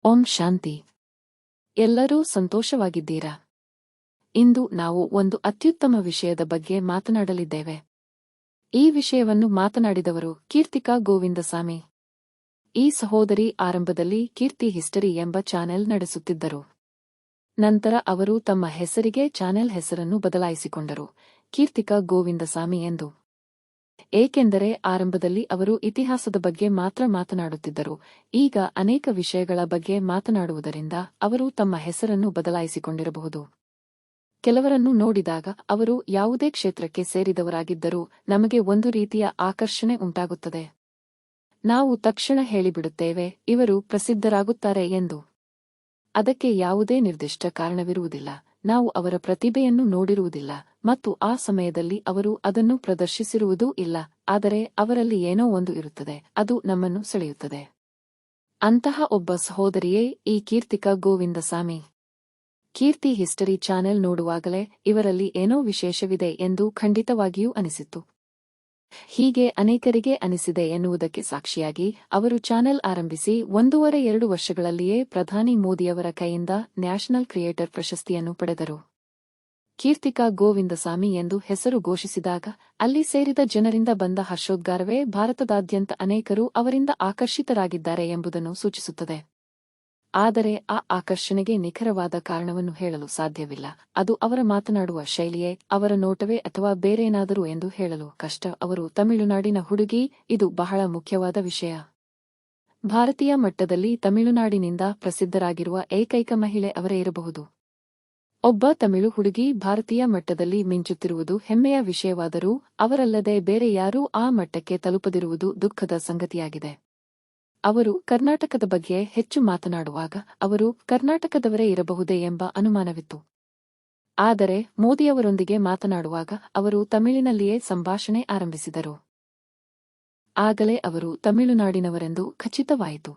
ಓಂ ಶಾಂತಿ. ಎಲ್ಲರೂ ಸಂತೋಷವಾಗಿದ್ದೀರಾ? ಇಂದು ನಾವು ಒಂದು ಅತ್ಯುತ್ತಮ ವಿಷಯದ ಬಗ್ಗೆ ಮಾತನಾಡಲಿದ್ದೇವೆ. ಈ ವಿಷಯವನ್ನು ಮಾತನಾಡಿದವರು ಕೀರ್ತಿಕಾ ಗೋವಿಂದಸಾಮಿ. ಈ ಸಹೋದರಿ ಆರಂಭದಲ್ಲಿ ಕೀರ್ತಿ ಹಿಸ್ಟರಿ ಎಂಬ ಚಾನೆಲ್ ನಡೆಸುತ್ತಿದ್ದರು. ನಂತರ ಅವರು ತಮ್ಮ ಹೆಸರಿಗೆ ಚಾನೆಲ್ ಹೆಸರನ್ನು ಬದಲಾಯಿಸಿಕೊಂಡರು, ಕೀರ್ತಿಕಾ ಗೋವಿಂದಸಾಮಿ ಎಂದು. ಏಕೆಂದರೆ ಆರಂಭದಲ್ಲಿ ಅವರು ಇತಿಹಾಸದ ಬಗ್ಗೆ ಮಾತ್ರ ಮಾತನಾಡುತ್ತಿದ್ದರು. ಈಗ ಅನೇಕ ವಿಷಯಗಳ ಬಗ್ಗೆ ಮಾತನಾಡುವುದರಿಂದ ಅವರು ತಮ್ಮ ಹೆಸರನ್ನು ಬದಲಾಯಿಸಿಕೊಂಡಿರಬಹುದು. ಕೆಲವರನ್ನು ನೋಡಿದಾಗ ಅವರು ಯಾವುದೇ ಕ್ಷೇತ್ರಕ್ಕೆ ಸೇರಿದವರಾಗಿದ್ದರೂ ನಮಗೆ ಒಂದು ರೀತಿಯ ಆಕರ್ಷಣೆ ಉಂಟಾಗುತ್ತದೆ. ನಾವು ತಕ್ಷಣ ಹೇಳಿಬಿಡುತ್ತೇವೆ, ಇವರು ಪ್ರಸಿದ್ಧರಾಗುತ್ತಾರೆ ಎಂದು. ಅದಕ್ಕೆ ಯಾವುದೇ ನಿರ್ದಿಷ್ಟ ಕಾರಣವಿರುವುದಿಲ್ಲ. ನಾವು ಅವರ ಪ್ರತಿಭೆಯನ್ನು ನೋಡಿರುವುದಿಲ್ಲ ಮತ್ತು ಆ ಸಮಯದಲ್ಲಿ ಅವರು ಅದನ್ನು ಪ್ರದರ್ಶಿಸಿರುವುದೂ ಇಲ್ಲ, ಆದರೆ ಅವರಲ್ಲಿ ಏನೋ ಒಂದು ಇರುತ್ತದೆ, ಅದು ನಮ್ಮನ್ನು ಸೆಳೆಯುತ್ತದೆ. ಅಂತಹ ಒಬ್ಬ ಸಹೋದರಿಯೇ ಈ ಕೀರ್ತಿಕಾ ಗೋವಿಂದಸಾಮಿ. ಕೀರ್ತಿ ಹಿಸ್ಟರಿ ಚಾನೆಲ್ ನೋಡುವಾಗಲೇ ಇವರಲ್ಲಿ ಏನೋ ವಿಶೇಷವಿದೆ ಎಂದು ಖಂಡಿತವಾಗಿಯೂ ಅನಿಸಿತ್ತು. ಹೀಗೆ ಅನೇಕರಿಗೆ ಅನಿಸಿದೆ ಎನ್ನುವುದಕ್ಕೆ ಸಾಕ್ಷಿಯಾಗಿ ಅವರು ಚಾನೆಲ್ ಆರಂಭಿಸಿ 1.5-2 ವರ್ಷಗಳಲ್ಲಿಯೇ ಪ್ರಧಾನಿ ಮೋದಿಯವರ ಕೈಯಿಂದ ನ್ಯಾಷನಲ್ ಕ್ರಿಯೇಟರ್ ಪ್ರಶಸ್ತಿಯನ್ನು ಪಡೆದರು. ಕೀರ್ತಿಕಾ ಗೋವಿಂದಸಾಮಿ ಎಂದು ಹೆಸರು ಘೋಷಿಸಿದಾಗ ಅಲ್ಲಿ ಸೇರಿದ ಜನರಿಂದ ಬಂದ ಹರ್ಷೋದ್ಗಾರವೇ ಭಾರತದಾದ್ಯಂತ ಅನೇಕರು ಅವರಿಂದ ಆಕರ್ಷಿತರಾಗಿದ್ದಾರೆ ಎಂಬುದನ್ನು ಸೂಚಿಸುತ್ತದೆ. ಆದರೆ ಆ ಆಕರ್ಷಣೆಗೆ ನಿಖರವಾದ ಕಾರಣವನ್ನು ಹೇಳಲು ಸಾಧ್ಯವಿಲ್ಲ. ಅದು ಅವರ ಮಾತನಾಡುವ ಶೈಲಿಯೇ, ಅವರ ನೋಟವೇ ಅಥವಾ ಬೇರೇನಾದರೂ ಎಂದು ಹೇಳಲು ಕಷ್ಟ. ಅವರು ತಮಿಳುನಾಡಿನ ಹುಡುಗಿ, ಇದು ಬಹಳ ಮುಖ್ಯವಾದ ವಿಷಯ. ಭಾರತೀಯ ಮಟ್ಟದಲ್ಲಿ ತಮಿಳುನಾಡಿನಿಂದ ಪ್ರಸಿದ್ಧರಾಗಿರುವ ಏಕೈಕ ಮಹಿಳೆ ಅವರೇ ಇರಬಹುದು. ಒಬ್ಬ ತಮಿಳು ಹುಡುಗಿ ಭಾರತೀಯ ಮಟ್ಟದಲ್ಲಿ ಮಿಂಚುತ್ತಿರುವುದು ಹೆಮ್ಮೆಯ ವಿಷಯವಾದರೂ ಅವರಲ್ಲದೆ ಬೇರೆ ಯಾರೂ ಆ ಮಟ್ಟಕ್ಕೆ ತಲುಪದಿರುವುದು ದುಃಖದ ಸಂಗತಿಯಾಗಿದೆ. ಅವರು ಕರ್ನಾಟಕದ ಬಗ್ಗೆ ಹೆಚ್ಚು ಮಾತನಾಡುವಾಗ ಅವರು ಕರ್ನಾಟಕದವರೇ ಇರಬಹುದೇ ಎಂಬ ಅನುಮಾನವಿತ್ತು. ಆದರೆ ಮೋದಿಯವರೊಂದಿಗೆ ಮಾತನಾಡುವಾಗ ಅವರು ತಮಿಳಿನಲ್ಲಿಯೇ ಸಂಭಾಷಣೆ ಆರಂಭಿಸಿದರು. ಆಗಲೇ ಅವರು ತಮಿಳುನಾಡಿನವರೆಂದು ಖಚಿತವಾಯಿತು.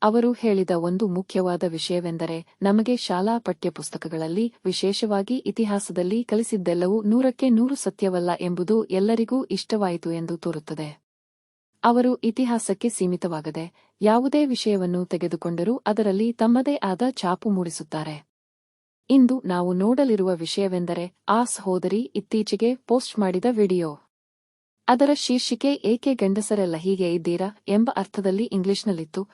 ಅವರು ಹೇಳಿದ ಒಂದು ಮುಖ್ಯವಾದ ವಿಷಯವೆಂದರೆ, ನಮಗೆ ಶಾಲಾ ಪಠ್ಯಪುಸ್ತಕಗಳಲ್ಲಿ, ವಿಶೇಷವಾಗಿ ಇತಿಹಾಸದಲ್ಲಿ ಕಲಿಸಿದ್ದೆಲ್ಲವೂ 100% ಸತ್ಯವಲ್ಲ ಎಂಬುದು ಎಲ್ಲರಿಗೂ ಇಷ್ಟವಾಯಿತು ಎಂದು ತೋರುತ್ತದೆ. ಅವರು ಇತಿಹಾಸಕ್ಕೆ ಸೀಮಿತವಾಗದೆ ಯಾವುದೇ ವಿಷಯವನ್ನು ತೆಗೆದುಕೊಂಡರೂ ಅದರಲ್ಲಿ ತಮ್ಮದೇ ಆದ ಛಾಪು ಮೂಡಿಸುತ್ತಾರೆ. ಇಂದು ನಾವು ನೋಡಲಿರುವ ವಿಷಯವೆಂದರೆ ಆ ಸಹೋದರಿ ಇತ್ತೀಚೆಗೆ ಪೋಸ್ಟ್ ಮಾಡಿದ ವಿಡಿಯೋ. ಅದರ ಶೀರ್ಷಿಕೆ ಏಕೆ ಗಂಡಸರೆಲ್ಲ ಹೀಗೆ ಇದ್ದೀರಾ ಎಂಬ ಅರ್ಥದಲ್ಲಿ ಇಂಗ್ಲಿಷ್ನಲ್ಲಿತ್ತು.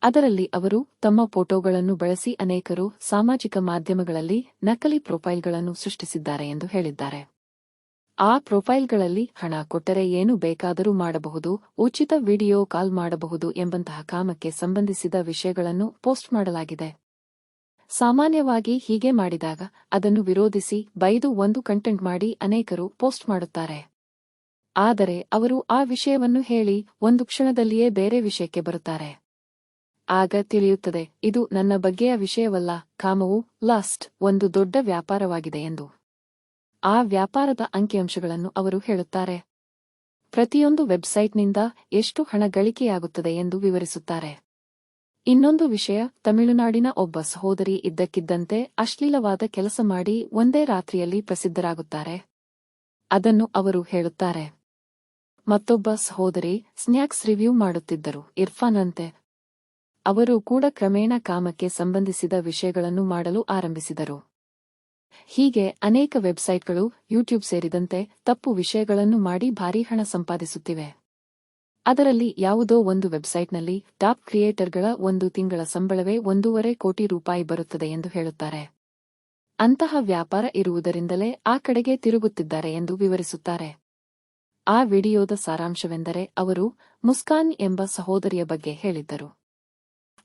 ಅದರಲ್ಲಿ ಅವರು ತಮ್ಮ ಫೋಟೋಗಳನ್ನು ಬಳಸಿ ಅನೇಕರು ಸಾಮಾಜಿಕ ಮಾಧ್ಯಮಗಳಲ್ಲಿ ನಕಲಿ ಪ್ರೊಫೈಲ್ಗಳನ್ನು ಸೃಷ್ಟಿಸಿದ್ದಾರೆ ಎಂದು ಹೇಳಿದ್ದಾರೆ. ಆ ಪ್ರೊಫೈಲ್ಗಳಲ್ಲಿ ಹಣ ಕೊಟ್ಟರೆ ಏನು ಬೇಕಾದರೂ ಮಾಡಬಹುದು, ಉಚಿತ ವಿಡಿಯೋ ಕಾಲ್ ಮಾಡಬಹುದು ಎಂಬಂತಹ ಕಾಮಕ್ಕೆ ಸಂಬಂಧಿಸಿದ ವಿಷಯಗಳನ್ನು ಪೋಸ್ಟ್ ಮಾಡಲಾಗಿದೆ. ಸಾಮಾನ್ಯವಾಗಿ ಹೀಗೆ ಮಾಡಿದಾಗ ಅದನ್ನು ವಿರೋಧಿಸಿ ಬೈದು ಒಂದು ಕಂಟೆಂಟ್ ಮಾಡಿ ಅನೇಕರು ಪೋಸ್ಟ್ ಮಾಡುತ್ತಾರೆ. ಆದರೆ ಅವರು ಆ ವಿಷಯವನ್ನು ಹೇಳಿ ಒಂದು ಕ್ಷಣದಲ್ಲಿಯೇ ಬೇರೆ ವಿಷಯಕ್ಕೆ ಬರುತ್ತಾರೆ. ಆಗ ತಿಳಿಯುತ್ತದೆ, ಇದು ನನ್ನ ಬಗ್ಗೆಯ ವಿಷಯವಲ್ಲ, ಕಾಮವು ಲಾಸ್ಟ್ ಒಂದು ದೊಡ್ಡ ವ್ಯಾಪಾರವಾಗಿದೆ ಎಂದು. ಆ ವ್ಯಾಪಾರದ ಅಂಕಿಅಂಶಗಳನ್ನು ಅವರು ಹೇಳುತ್ತಾರೆ. ಪ್ರತಿಯೊಂದು ವೆಬ್ಸೈಟ್ನಿಂದ ಎಷ್ಟು ಹಣ ಗಳಿಕೆಯಾಗುತ್ತದೆ ಎಂದು ವಿವರಿಸುತ್ತಾರೆ. ಇನ್ನೊಂದು ವಿಷಯ, ತಮಿಳುನಾಡಿನ ಒಬ್ಬ ಸಹೋದರಿ ಇದ್ದಕ್ಕಿದ್ದಂತೆ ಅಶ್ಲೀಲವಾದ ಕೆಲಸ ಮಾಡಿ ಒಂದೇ ರಾತ್ರಿಯಲ್ಲಿ ಪ್ರಸಿದ್ಧರಾಗುತ್ತಾರೆ. ಅದನ್ನು ಅವರು ಹೇಳುತ್ತಾರೆ. ಮತ್ತೊಬ್ಬ ಸಹೋದರಿ ಸ್ನ್ಯಾಕ್ಸ್ ರಿವ್ಯೂ ಮಾಡುತ್ತಿದ್ದರು, ಇರ್ಫಾನ್ ಅಂತೆ. ಅವರು ಕೂಡ ಕ್ರಮೇಣ ಕಾಮಕ್ಕೆ ಸಂಬಂಧಿಸಿದ ವಿಷಯಗಳನ್ನು ಮಾಡಲು ಆರಂಭಿಸಿದರು. ಹೀಗೆ ಅನೇಕ ವೆಬ್ಸೈಟ್ಗಳು, ಯೂಟ್ಯೂಬ್ ಸೇರಿದಂತೆ ತಪ್ಪು ವಿಷಯಗಳನ್ನು ಮಾಡಿ ಭಾರೀ ಹಣ ಸಂಪಾದಿಸುತ್ತಿವೆ. ಅದರಲ್ಲಿ ಯಾವುದೋ ಒಂದು ವೆಬ್ಸೈಟ್ನಲ್ಲಿ ಟಾಪ್ ಕ್ರಿಯೇಟರ್ಗಳ ಒಂದು ತಿಂಗಳ ಸಂಬಳವೇ 1.5 ಕೋಟಿ ರೂಪಾಯಿ ಬರುತ್ತದೆ ಎಂದು ಹೇಳುತ್ತಾರೆ. ಅಂತಹ ವ್ಯಾಪಾರ ಇರುವುದರಿಂದಲೇ ಆ ಕಡೆಗೆ ತಿರುಗುತ್ತಿದ್ದಾರೆ ಎಂದು ವಿವರಿಸುತ್ತಾರೆ. ಆ ವಿಡಿಯೋದ ಸಾರಾಂಶವೆಂದರೆ, ಅವರು ಮುಸ್ಕಾನ್ ಎಂಬ ಸಹೋದರಿಯ ಬಗ್ಗೆ ಹೇಳಿದ್ದರು.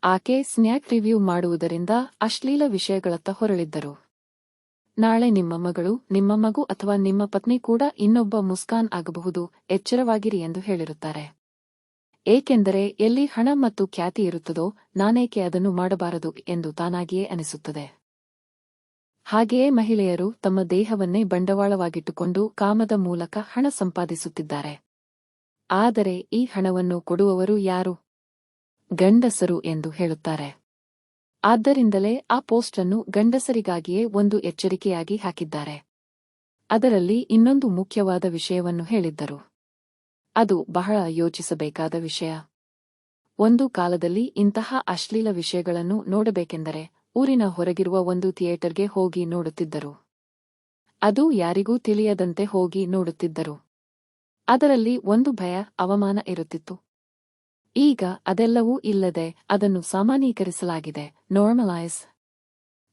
ಆಕೆ ಸ್ನ್ಯಾಕ್ ರಿವ್ಯೂ ಮಾಡುವುದರಿಂದ ಅಶ್ಲೀಲ ವಿಷಯಗಳತ್ತ ಹೊರಳಿದ್ದರು. ನಾಳೆ ನಿಮ್ಮ ಮಗಳು, ನಿಮ್ಮ ಮಗು ಅಥವಾ ನಿಮ್ಮ ಪತ್ನಿ ಕೂಡ ಇನ್ನೊಬ್ಬ ಮುಸ್ಕಾನ್ ಆಗಬಹುದು, ಎಚ್ಚರವಾಗಿರಿ ಎಂದು ಹೇಳಿರುತ್ತಾರೆ. ಏಕೆಂದರೆ ಎಲ್ಲಿ ಹಣ ಮತ್ತು ಖ್ಯಾತಿ ಇರುತ್ತದೋ ನಾನೇಕೆ ಅದನ್ನು ಮಾಡಬಾರದು ಎಂದು ತಾನಾಗಿಯೇ ಅನಿಸುತ್ತದೆ. ಹಾಗೆಯೇ ಮಹಿಳೆಯರು ತಮ್ಮ ದೇಹವನ್ನೇ ಬಂಡವಾಳವಾಗಿಟ್ಟುಕೊಂಡು ಕಾಮದ ಮೂಲಕ ಹಣ ಸಂಪಾದಿಸುತ್ತಿದ್ದಾರೆ. ಆದರೆ ಈ ಹಣವನ್ನು ಕೊಡುವವರು ಯಾರು? ಗಂಡಸರು ಎಂದು ಹೇಳುತ್ತಾರೆ. ಆದ್ದರಿಂದಲೇ ಆ ಪೋಸ್ಟ್ ಅನ್ನು ಗಂಡಸರಿಗಾಗಿಯೇ ಒಂದು ಎಚ್ಚರಿಕೆಯಾಗಿ ಹಾಕಿದ್ದಾರೆ. ಅದರಲ್ಲಿ ಇನ್ನೊಂದು ಮುಖ್ಯವಾದ ವಿಷಯವನ್ನು ಹೇಳಿದ್ದರು. ಅದು ಬಹಳ ಯೋಚಿಸಬೇಕಾದ ವಿಷಯ. ಒಂದು ಕಾಲದಲ್ಲಿ ಇಂತಹ ಅಶ್ಲೀಲ ವಿಷಯಗಳನ್ನು ನೋಡಬೇಕೆಂದರೆ ಊರಿನ ಹೊರಗಿರುವ ಒಂದು ಥಿಯೇಟರ್ಗೆ ಹೋಗಿ ನೋಡುತ್ತಿದ್ದರು. ಅದು ಯಾರಿಗೂ ತಿಳಿಯದಂತೆ ಹೋಗಿ ನೋಡುತ್ತಿದ್ದರು. ಅದರಲ್ಲಿ ಒಂದು ಭಯ, ಅವಮಾನ ಇರುತ್ತಿತ್ತು. ಈಗ ಅದೆಲ್ಲವೂ ಇಲ್ಲದೆ ಅದನ್ನು ಸಾಮಾನ್ಯೀಕರಿಸಲಾಗಿದೆ, ನಾರ್ಮಲೈಸ್.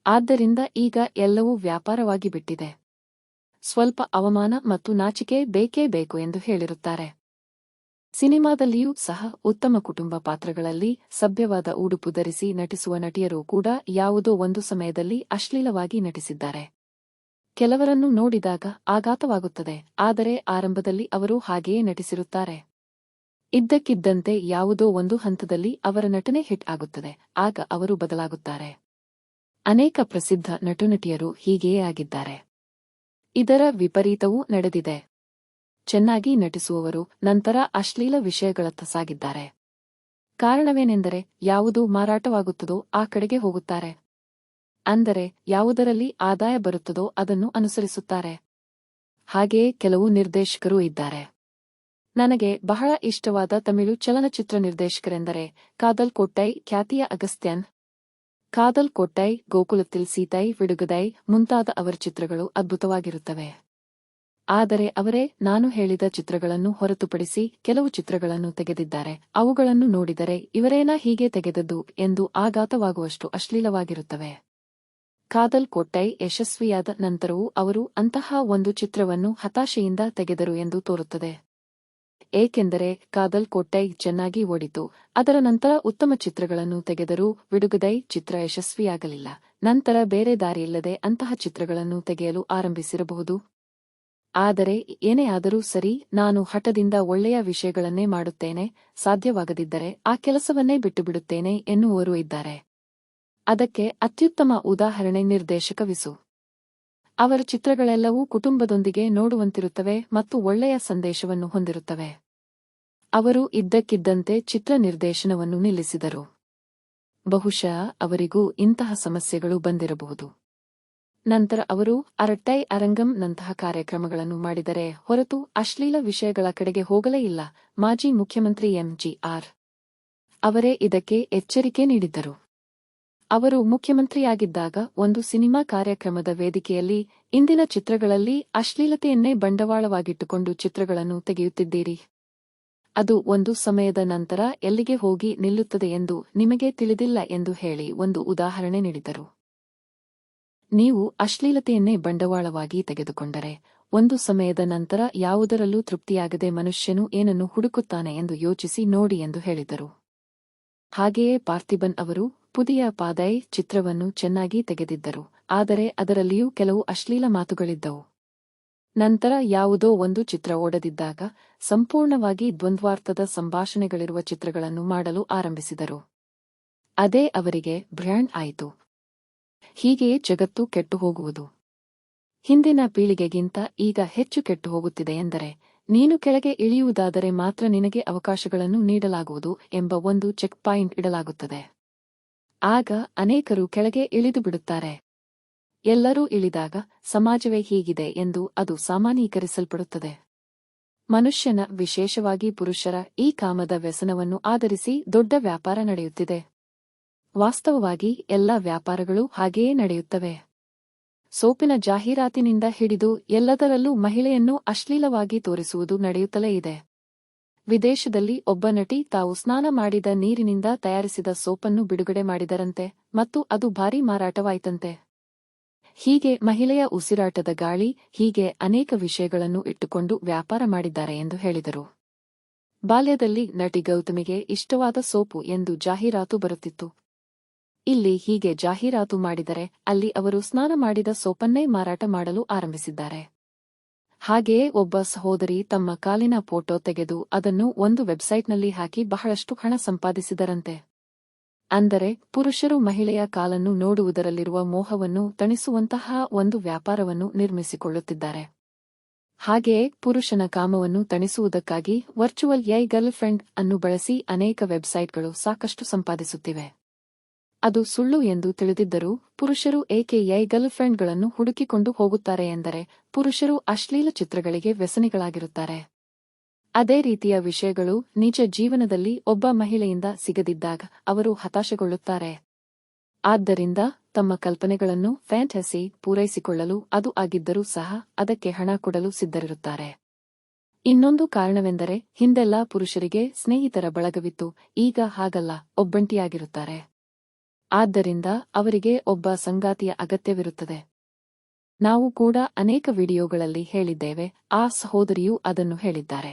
ಆದ್ದರಿಂದ ಈಗ ಎಲ್ಲವೂ ವ್ಯಾಪಾರವಾಗಿ ಬಿಟ್ಟಿದೆ. ಸ್ವಲ್ಪ ಅವಮಾನ ಮತ್ತು ನಾಚಿಕೆ ಬೇಕೇ ಬೇಕು ಎಂದು ಹೇಳಿರುತ್ತಾರೆ. ಸಿನಿಮಾದಲ್ಲಿಯೂ ಸಹ ಉತ್ತಮ ಕುಟುಂಬ ಪಾತ್ರಗಳಲ್ಲಿ ಸಭ್ಯವಾದ ಉಡುಪು ಧರಿಸಿ ನಟಿಸುವ ನಟಿಯರು ಕೂಡ ಯಾವುದೋ ಒಂದು ಸಮಯದಲ್ಲಿ ಅಶ್ಲೀಲವಾಗಿ ನಟಿಸಿದ್ದಾರೆ. ಕೆಲವರನ್ನು ನೋಡಿದಾಗ ಆಘಾತವಾಗುತ್ತದೆ, ಆದರೆ ಆರಂಭದಲ್ಲಿ ಅವರು ಹಾಗೆಯೇ ನಟಿಸಿರುತ್ತಾರೆ. ಇದ್ದಕ್ಕಿದ್ದಂತೆ ಯಾವುದೋ ಒಂದು ಹಂತದಲ್ಲಿ ಅವರ ನಟನೆ ಹಿಟ್ ಆಗುತ್ತದೆ, ಆಗ ಅವರು ಬದಲಾಗುತ್ತಾರೆ. ಅನೇಕ ಪ್ರಸಿದ್ಧ ನಟನಟಿಯರು ಹೀಗೆಯೇ ಆಗಿದ್ದಾರೆ. ಇದರ ವಿಪರೀತವೂ ನಡೆದಿದೆ. ಚೆನ್ನಾಗಿ ನಟಿಸುವವರು ನಂತರ ಅಶ್ಲೀಲ ವಿಷಯಗಳತ್ತ ಸಾಗಿದ್ದಾರೆ. ಕಾರಣವೇನೆಂದರೆ ಯಾವುದು ಮಾರಾಟವಾಗುತ್ತದೋ ಆ ಕಡೆಗೆ ಹೋಗುತ್ತಾರೆ. ಅಂದರೆ ಯಾವುದರಲ್ಲಿ ಆದಾಯ ಬರುತ್ತದೋ ಅದನ್ನು ಅನುಸರಿಸುತ್ತಾರೆ. ಹಾಗೆಯೇ ಕೆಲವು ನಿರ್ದೇಶಕರೂ ಇದ್ದಾರೆ. ನನಗೆ ಬಹಳ ಇಷ್ಟವಾದ ತಮಿಳು ಚಲನಚಿತ್ರ ನಿರ್ದೇಶಕರೆಂದರೆ ಕಾದಲ್ ಕೊಟ್ಟೈ, ಖ್ಯಾತಿಯ ಅಗಸ್ತ್ಯನ್. ಕಾದಲ್ ಕೊಟ್ಟೈ, ಗೋಕುಲத்தில் ಸೀತೈ, ವಿಡುಗದೈ ಮುಂತಾದ ಅವರ ಚಿತ್ರಗಳು ಅದ್ಭುತವಾಗಿರುತ್ತವೆ. ಆದರೆ ಅವರೇ ನಾನು ಹೇಳಿದ ಚಿತ್ರಗಳನ್ನು ಹೊರತುಪಡಿಸಿ ಕೆಲವು ಚಿತ್ರಗಳನ್ನು ತೆಗೆದಿದ್ದಾರೆ. ಅವುಗಳನ್ನು ನೋಡಿದರೆ ಇವರೇನಾ ಹೀಗೆ ತೆಗೆದದ್ದು ಎಂದು ಆಘಾತವಾಗುವಷ್ಟು ಅಶ್ಲೀಲವಾಗಿರುತ್ತವೆ. ಕಾದಲ್ ಕೊಟ್ಟೈ ಯಶಸ್ವಿಯಾದ ನಂತರವೂ ಅವರು ಅಂತಹ ಒಂದು ಚಿತ್ರವನ್ನು ಹತಾಶೆಯಿಂದ ತೆಗೆದರು ಎಂದು ತೋರುತ್ತದೆ. ಏಕೆಂದರೆ ಕಾದಲ್ ಕೊಟ್ಟೈ ಚೆನ್ನಾಗಿ ಓಡಿತು. ಅದರ ನಂತರ ಉತ್ತಮ ಚಿತ್ರಗಳನ್ನು ತೆಗೆದರೂ ವಿಡುಗದೈ ಚಿತ್ರ ಯಶಸ್ವಿಯಾಗಲಿಲ್ಲ. ನಂತರ ಬೇರೆ ದಾರಿಯಿಲ್ಲದೆ ಅಂತಹ ಚಿತ್ರಗಳನ್ನು ತೆಗೆಯಲು ಆರಂಭಿಸಿರಬಹುದು. ಆದರೆ ಏನೇ ಆದರೂ ಸರಿ, ನಾನು ಹಠದಿಂದ ಒಳ್ಳೆಯ ವಿಷಯಗಳನ್ನೇ ಮಾಡುತ್ತೇನೆ, ಸಾಧ್ಯವಾಗದಿದ್ದರೆ ಆ ಕೆಲಸವನ್ನೇ ಬಿಟ್ಟುಬಿಡುತ್ತೇನೆ ಎನ್ನುವವರೂ ಇದ್ದಾರೆ. ಅದಕ್ಕೆ ಅತ್ಯುತ್ತಮ ಉದಾಹರಣೆ ನಿರ್ದೇಶಕ ವಿಸು. ಅವರ ಚಿತ್ರಗಳೆಲ್ಲವೂ ಕುಟುಂಬದೊಂದಿಗೆ ನೋಡುವಂತಿರುತ್ತವೆ ಮತ್ತು ಒಳ್ಳೆಯ ಸಂದೇಶವನ್ನು ಹೊಂದಿರುತ್ತವೆ. ಅವರು ಇದ್ದಕ್ಕಿದ್ದಂತೆ ಚಿತ್ರ ನಿರ್ದೇಶನವನ್ನು ನಿಲ್ಲಿಸಿದರು. ಬಹುಶಃ ಅವರಿಗೂ ಇಂತಹ ಸಮಸ್ಯೆಗಳು ಬಂದಿರಬಹುದು. ನಂತರ ಅವರು ಅರಟ್ಟೈ ಅರಂಗಂ ನಂತಹ ಕಾರ್ಯಕ್ರಮಗಳನ್ನು ಮಾಡಿದರೆ ಹೊರತು ಅಶ್ಲೀಲ ವಿಷಯಗಳ ಕಡೆಗೆ ಹೋಗಲೇ ಇಲ್ಲ. ಮಾಜಿ ಮುಖ್ಯಮಂತ್ರಿ ಎಂ.ಜಿ.ಆರ್. ಅವರೇ ಇದಕ್ಕೆ ಎಚ್ಚರಿಕೆ ನೀಡಿದ್ದರು. ಅವರು ಮುಖ್ಯಮಂತ್ರಿಯಾಗಿದ್ದಾಗ ಒಂದು ಸಿನಿಮಾ ಕಾರ್ಯಕ್ರಮದ ವೇದಿಕೆಯಲ್ಲಿ ಇಂದಿನ ಚಿತ್ರಗಳಲ್ಲಿ ಅಶ್ಲೀಲತೆಯನ್ನೇ ಬಂಡವಾಳವಾಗಿಟ್ಟುಕೊಂಡು ಚಿತ್ರಗಳನ್ನು ತೆಗೆಯುತ್ತಿದ್ದೀರಿ. ಅದು ಒಂದು ಸಮಯದ ನಂತರ ಎಲ್ಲಿಗೆ ಹೋಗಿ ನಿಲ್ಲುತ್ತದೆ ಎಂದು ನಿಮಗೆ ತಿಳಿದಿಲ್ಲ ಎಂದು ಹೇಳಿ ಒಂದು ಉದಾಹರಣೆ ನೀಡಿದರು. ನೀವು ಅಶ್ಲೀಲತೆಯನ್ನೇ ಬಂಡವಾಳವಾಗಿ ತೆಗೆದುಕೊಂಡರೆ ಒಂದು ಸಮಯದ ನಂತರ ಯಾವುದರಲ್ಲೂ ತೃಪ್ತಿಯಾಗದೆ ಮನುಷ್ಯನು ಏನನ್ನು ಹುಡುಕುತ್ತಾನೆ ಎಂದು ಯೋಚಿಸಿ ನೋಡಿ ಎಂದು ಹೇಳಿದರು. ಹಾಗೆಯೇ ಪಾರ್ಥಿಬನ್ ಅವರು ಪುದಿಯ ಪಾದೈ ಚಿತ್ರವನ್ನು ಚೆನ್ನಾಗಿ ತೆಗೆದಿದ್ದರು, ಆದರೆ ಅದರಲ್ಲಿಯೂ ಕೆಲವು ಅಶ್ಲೀಲ ಮಾತುಗಳಿದ್ದವು. ನಂತರ ಯಾವುದೋ ಒಂದು ಚಿತ್ರ ಓಡದಿದ್ದಾಗ ಸಂಪೂರ್ಣವಾಗಿ ದ್ವಂದ್ವಾರ್ಥದ ಸಂಭಾಷಣೆಗಳಿರುವ ಚಿತ್ರಗಳನ್ನು ಮಾಡಲು ಆರಂಭಿಸಿದರು. ಅದೇ ಅವರಿಗೆ ಬ್ರ್ಯಾಂಡ್ ಆಯಿತು. ಹೀಗೆಯೇ ಜಗತ್ತು ಕೆಟ್ಟು ಹೋಗುವುದು. ಹಿಂದಿನ ಪೀಳಿಗೆಗಿಂತ ಈಗ ಹೆಚ್ಚು ಕೆಟ್ಟು ಹೋಗುತ್ತಿದೆ ಎಂದರೆ ನೀನು ಕೆಳಗೆ ಇಳಿಯುವುದಾದರೆ ಮಾತ್ರ ನಿನಗೆ ಅವಕಾಶಗಳನ್ನು ನೀಡಲಾಗುವುದು ಎಂಬ ಒಂದು ಚೆಕ್ ಪಾಯಿಂಟ್ ಇಡಲಾಗುತ್ತದೆ. ಆಗ ಅನೇಕರು ಕೆಳಗೆ ಇಳಿದು ಬಿಡುತ್ತಾರೆ. ಎಲ್ಲರೂ ಇಳಿದಾಗ ಸಮಾಜವೇ ಹೀಗಿದೆ ಎಂದು ಅದು ಸಾಮಾನ್ಯೀಕರಿಸಲ್ಪಡುತ್ತದೆ. ಮನುಷ್ಯನ, ವಿಶೇಷವಾಗಿ ಪುರುಷರ ಈ ಕಾಮದ ವ್ಯಸನವನ್ನು ಆಧರಿಸಿ ದೊಡ್ಡ ವ್ಯಾಪಾರ ನಡೆಯುತ್ತಿದೆ. ವಾಸ್ತವವಾಗಿ ಎಲ್ಲ ವ್ಯಾಪಾರಗಳು ಹಾಗೆಯೇ ನಡೆಯುತ್ತವೆ. ಸೋಪಿನ ಜಾಹೀರಾತಿನಿಂದ ಹಿಡಿದು ಎಲ್ಲದರಲ್ಲೂ ಮಹಿಳೆಯನ್ನು ಅಶ್ಲೀಲವಾಗಿ ತೋರಿಸುವುದು ನಡೆಯುತ್ತಲೇ ಇದೆ. ವಿದೇಶದಲ್ಲಿ ಒಬ್ಬ ನಟಿ ತಾವು ಸ್ನಾನ ಮಾಡಿದ ನೀರಿನಿಂದ ತಯಾರಿಸಿದ ಸೋಪನ್ನು ಬಿಡುಗಡೆ ಮಾಡಿದರಂತೆ ಮತ್ತು ಅದು ಭಾರೀ ಮಾರಾಟವಾಯಿತಂತೆ. ಹೀಗೆ ಮಹಿಳೆಯ ಉಸಿರಾಟದ ಗಾಳಿ, ಹೀಗೆ ಅನೇಕ ವಿಷಯಗಳನ್ನು ಇಟ್ಟುಕೊಂಡು ವ್ಯಾಪಾರ ಮಾಡಿದ್ದಾರೆ ಎಂದು ಹೇಳಿದರು. ಬಾಲ್ಯದಲ್ಲಿ ನಟಿ ಗೌತಮಿಗೆ ಇಷ್ಟವಾದ ಸೋಪು ಎಂದು ಜಾಹೀರಾತು ಬರುತ್ತಿತ್ತು. ಇಲ್ಲಿ ಹೀಗೆ ಜಾಹೀರಾತು ಮಾಡಿದರೆ ಅಲ್ಲಿ ಅವರು ಸ್ನಾನ ಮಾಡಿದ ಸೋಪನ್ನೇ ಮಾರಾಟ ಮಾಡಲು ಆರಂಭಿಸಿದ್ದಾರೆ. ಹಾಗೆಯೇ ಒಬ್ಬ ಸಹೋದರಿ ತಮ್ಮ ಕಾಲಿನ ಫೋಟೋ ತೆಗೆದು ಅದನ್ನು ಒಂದು ವೆಬ್ಸೈಟ್ನಲ್ಲಿ ಹಾಕಿ ಬಹಳಷ್ಟು ಹಣ ಸಂಪಾದಿಸಿದರಂತೆ. ಅಂದರೆ ಪುರುಷರು ಮಹಿಳೆಯ ಕಾಲನ್ನು ನೋಡುವುದರಲ್ಲಿರುವ ಮೋಹವನ್ನು ತಣಿಸುವಂತಹ ಒಂದು ವ್ಯಾಪಾರವನ್ನು ನಿರ್ಮಿಸಿಕೊಳ್ಳುತ್ತಿದ್ದಾರೆ. ಹಾಗೆಯೇ ಪುರುಷನ ಕಾಮವನ್ನು ತಣಿಸುವುದಕ್ಕಾಗಿ ವರ್ಚುವಲ್ ಯೈ ಗರ್ಲ್ಫ್ರೆಂಡ್ ಅನ್ನು ಬಳಸಿ ಅನೇಕ ವೆಬ್ಸೈಟ್ಗಳು ಸಾಕಷ್ಟು ಸಂಪಾದಿಸುತ್ತಿವೆ. ಅದು ಸುಳ್ಳು ಎಂದು ತಿಳಿದಿದ್ದರೂ ಪುರುಷರು ಏಕೆ ಯೈ ಗರ್ಲ್ಫ್ರೆಂಡ್ಗಳನ್ನು ಹುಡುಕಿಕೊಂಡು ಹೋಗುತ್ತಾರೆ ಎಂದರೆ ಪುರುಷರು ಅಶ್ಲೀಲ ಚಿತ್ರಗಳಿಗೆ ವ್ಯಸನಿಗಳಾಗಿರುತ್ತಾರೆ. ಅದೇ ರೀತಿಯ ವಿಷಯಗಳು ನಿಜ ಜೀವನದಲ್ಲಿ ಒಬ್ಬ ಮಹಿಳೆಯಿಂದ ಸಿಗದಿದ್ದಾಗ ಅವರು ಹತಾಶೆಗೊಳ್ಳುತ್ತಾರೆ. ಆದ್ದರಿಂದ ತಮ್ಮ ಕಲ್ಪನೆಗಳನ್ನು ಫ್ಯಾಂಟಸಿ ಪೂರೈಸಿಕೊಳ್ಳಲು ಅದು ಆಗಿದ್ದರೂ ಸಹ ಅದಕ್ಕೆ ಹಣ ಕೊಡಲು ಸಿದ್ಧರಿರುತ್ತಾರೆ. ಇನ್ನೊಂದು ಕಾರಣವೆಂದರೆ ಹಿಂದೆಲ್ಲ ಪುರುಷರಿಗೆ ಸ್ನೇಹಿತರ ಬಳಗವಿತ್ತು, ಈಗ ಹಾಗಲ್ಲ, ಒಬ್ಬಂಟಿಯಾಗಿರುತ್ತಾರೆ. ಆದ್ದರಿಂದ ಅವರಿಗೆ ಒಬ್ಬ ಸಂಗಾತಿಯ ಅಗತ್ಯವಿರುತ್ತದೆ. ನಾವು ಕೂಡ ಅನೇಕ ವಿಡಿಯೋಗಳಲ್ಲಿ ಹೇಳಿದ್ದೇವೆ, ಆ ಸಹೋದರಿಯೂ ಅದನ್ನು ಹೇಳಿದ್ದಾರೆ.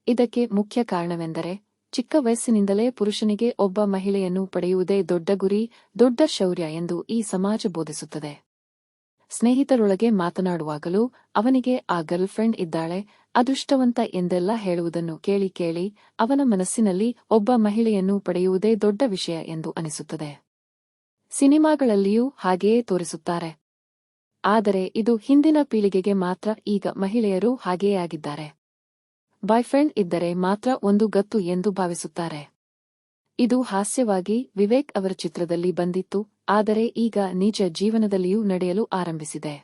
ಇದಕ್ಕೆ ಮುಖ್ಯ ಕಾರಣವೆಂದರೆ ಚಿಕ್ಕ ವಯಸ್ಸಿನಿಂದಲೇ ಪುರುಷನಿಗೆ ಒಬ್ಬ ಮಹಿಳೆಯನ್ನು ಪಡೆಯುವುದೇ ದೊಡ್ಡ ಗುರಿ, ದೊಡ್ಡ ಶೌರ್ಯ ಎಂದು ಈ ಸಮಾಜ ಬೋಧಿಸುತ್ತದೆ. ಸ್ನೇಹಿತರೊಳಗೆ ಮಾತನಾಡುವಾಗಲೂ ಅವನಿಗೆ ಆ ಗರ್ಲ್ಫ್ರೆಂಡ್ ಇದ್ದಾಳೆ, ಅದೃಷ್ಟವಂತ ಎಂದೆಲ್ಲ ಹೇಳುವುದನ್ನು ಕೇಳಿ ಕೇಳಿ ಅವನ ಮನಸ್ಸಿನಲ್ಲಿ ಒಬ್ಬ ಮಹಿಳೆಯನ್ನು ಪಡೆಯುವುದೇ ದೊಡ್ಡ ವಿಷಯ ಎಂದು ಅನಿಸುತ್ತದೆ. ಸಿನಿಮಾಗಳಲ್ಲಿಯೂ ಹಾಗೆಯೇ ತೋರಿಸುತ್ತಾರೆ. ಆದರೆ ಇದು ಹಿಂದಿನ ಪೀಳಿಗೆಗೆ ಮಾತ್ರ. ಈಗ ಮಹಿಳೆಯರು ಹಾಗೆಯೇ ಆಗಿದ್ದಾರೆ. ಬಾಯ್ಫ್ರೆಂಡ್ ಇದ್ದರೆ ಮಾತ್ರ ಒಂದು ಗತ್ತು ಎಂದು ಭಾವಿಸುತ್ತಾರೆ. ಇದು ಹಾಸ್ಯವಾಗಿ ವಿವೇಕ್ ಅವರ ಚಿತ್ರದಲ್ಲಿ ಬಂದಿತ್ತು, ಆದರೆ ಈಗ ನಿಜ ಜೀವನದಲ್ಲಿಯೂ ನಡೆಯಲು ಆರಂಭಿಸಿದೆ.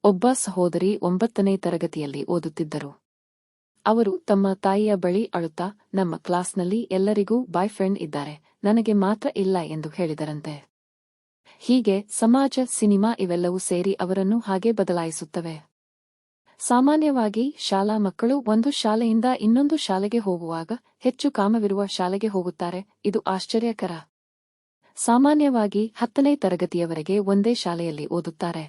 ಒಬ್ಬ ಸಹೋದರಿ 9ನೇ ತರಗತಿಯಲ್ಲಿ ಓದುತ್ತಿದ್ದರು. ಅವರು ತಮ್ಮ ತಾಯಿಯ ಬಳಿ ಅಳುತ್ತಾ, ನಮ್ಮ ಕ್ಲಾಸ್ನಲ್ಲಿ ಎಲ್ಲರಿಗೂ ಬಾಯ್ಫ್ರೆಂಡ್ ಇದ್ದಾರೆ, ನನಗೆ ಮಾತ್ರ ಇಲ್ಲ ಎಂದು ಹೇಳಿದರಂತೆ. ಹೀಗೆ ಸಮಾಜ, ಸಿನಿಮಾ ಇವೆಲ್ಲವೂ ಸೇರಿ ಅವರನ್ನು ಹಾಗೆ ಬದಲಾಯಿಸುತ್ತವೆ. ಸಾಮಾನ್ಯವಾಗಿ ಶಾಲಾ ಮಕ್ಕಳು ಒಂದು ಶಾಲೆಯಿಂದ ಇನ್ನೊಂದು ಶಾಲೆಗೆ ಹೋಗುವಾಗ ಹೆಚ್ಚು ಕಾಮವಿರುವ ಶಾಲೆಗೆ ಹೋಗುತ್ತಾರೆ. ಇದು ಆಶ್ಚರ್ಯಕರ. ಸಾಮಾನ್ಯವಾಗಿ 10ನೇ ತರಗತಿಯವರೆಗೆ ಒಂದೇ ಶಾಲೆಯಲ್ಲಿ ಓದುತ್ತಾರೆ.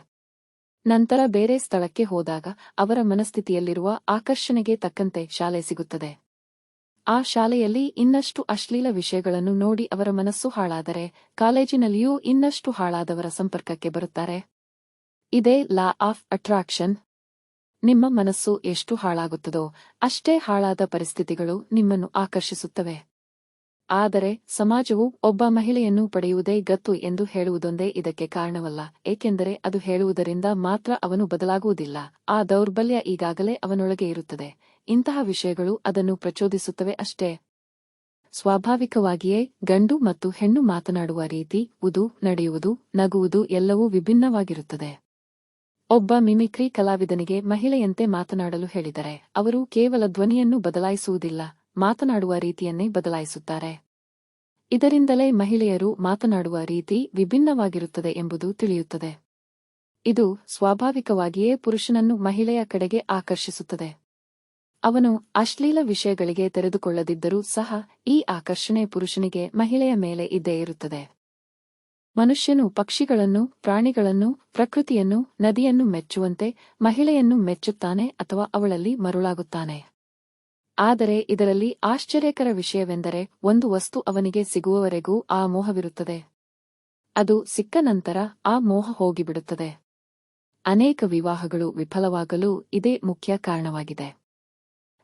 ನಂತರ ಬೇರೆ ಸ್ಥಳಕ್ಕೆ ಹೋದಾಗ ಅವರ ಮನಸ್ಥಿತಿಯಲ್ಲಿರುವ ಆಕರ್ಷಣೆಗೆ ತಕ್ಕಂತೆ ಶಾಲೆ ಸಿಗುತ್ತದೆ. ಆ ಶಾಲೆಯಲ್ಲಿ ಇನ್ನಷ್ಟು ಅಶ್ಲೀಲ ವಿಷಯಗಳನ್ನು ನೋಡಿ ಅವರ ಮನಸ್ಸು ಹಾಳಾದರೆ ಕಾಲೇಜಿನಲ್ಲಿಯೂ ಇನ್ನಷ್ಟು ಹಾಳಾದವರ ಸಂಪರ್ಕಕ್ಕೆ ಬರುತ್ತಾರೆ. ಇದೇ ಲಾ ಆಫ್ ಅಟ್ರಾಕ್ಷನ್. ನಿಮ್ಮ ಮನಸ್ಸು ಎಷ್ಟು ಹಾಳಾಗುತ್ತದೋ ಅಷ್ಟೇ ಹಾಳಾದ ಪರಿಸ್ಥಿತಿಗಳು ನಿಮ್ಮನ್ನು ಆಕರ್ಷಿಸುತ್ತವೆ. ಆದರೆ ಸಮಾಜವು ಒಬ್ಬ ಮಹಿಳೆಯನ್ನು ಪಡೆಯುವುದೇ ಗತ್ತು ಎಂದು ಹೇಳುವುದೊಂದೇ ಇದಕ್ಕೆ ಕಾರಣವಲ್ಲ, ಏಕೆಂದರೆ ಅದು ಹೇಳುವುದರಿಂದ ಮಾತ್ರ ಅವನು ಬದಲಾಗುವುದಿಲ್ಲ. ಆ ದೌರ್ಬಲ್ಯ ಈಗಾಗಲೇ ಅವನೊಳಗೆ ಇರುತ್ತದೆ. ಇಂತಹ ವಿಷಯಗಳು ಅದನ್ನು ಪ್ರಚೋದಿಸುತ್ತವೆ ಅಷ್ಟೇ. ಸ್ವಾಭಾವಿಕವಾಗಿಯೇ ಗಂಡು ಮತ್ತು ಹೆಣ್ಣು ಮಾತನಾಡುವ ರೀತಿ, ನಡೆಯುವುದು, ನಗುವುದು ಎಲ್ಲವೂ ವಿಭಿನ್ನವಾಗಿರುತ್ತದೆ. ಒಬ್ಬ ಮಿಮಿಕ್ರಿ ಕಲಾವಿದನಿಗೆ ಮಹಿಳೆಯಂತೆ ಮಾತನಾಡಲು ಹೇಳಿದರೆ ಅವರು ಕೇವಲ ಧ್ವನಿಯನ್ನು ಬದಲಾಯಿಸುವುದಿಲ್ಲ, ಮಾತನಾಡುವ ರೀತಿಯನ್ನೇ ಬದಲಾಯಿಸುತ್ತಾರೆ. ಇದರಿಂದಲೇ ಮಹಿಳೆಯರು ಮಾತನಾಡುವ ರೀತಿ ವಿಭಿನ್ನವಾಗಿರುತ್ತದೆ ಎಂಬುದು ತಿಳಿಯುತ್ತದೆ. ಇದು ಸ್ವಾಭಾವಿಕವಾಗಿಯೇ ಪುರುಷನನ್ನು ಮಹಿಳೆಯ ಕಡೆಗೆ ಆಕರ್ಷಿಸುತ್ತದೆ. ಅವನು ಅಶ್ಲೀಲ ವಿಷಯಗಳಿಗೆ ತೆರೆದುಕೊಳ್ಳದಿದ್ದರೂ ಸಹ ಈ ಆಕರ್ಷಣೆ ಪುರುಷನಿಗೆ ಮಹಿಳೆಯ ಮೇಲೆ ಇದ್ದೇ ಇರುತ್ತದೆ. ಮನುಷ್ಯನು ಪಕ್ಷಿಗಳನ್ನು, ಪ್ರಾಣಿಗಳನ್ನು, ಪ್ರಕೃತಿಯನ್ನು, ನದಿಯನ್ನು ಮೆಚ್ಚುವಂತೆ ಮಹಿಳೆಯನ್ನು ಮೆಚ್ಚುತ್ತಾನೆ ಅಥವಾ ಅವಳಲ್ಲಿ ಮರುಳಾಗುತ್ತಾನೆ. ಆದರೆ ಇದರಲ್ಲಿ ಆಶ್ಚರ್ಯಕರ ವಿಷಯವೆಂದರೆ ಒಂದು ವಸ್ತು ಅವನಿಗೆ ಸಿಗುವವರೆಗೂ ಆ ಮೋಹವಿರುತ್ತದೆ. ಅದು ಸಿಕ್ಕ ನಂತರ ಆ ಮೋಹ ಹೋಗಿಬಿಡುತ್ತದೆ. ಅನೇಕ ವಿವಾಹಗಳು ವಿಫಲವಾಗಲು ಇದೇ ಮುಖ್ಯ ಕಾರಣವಾಗಿದೆ.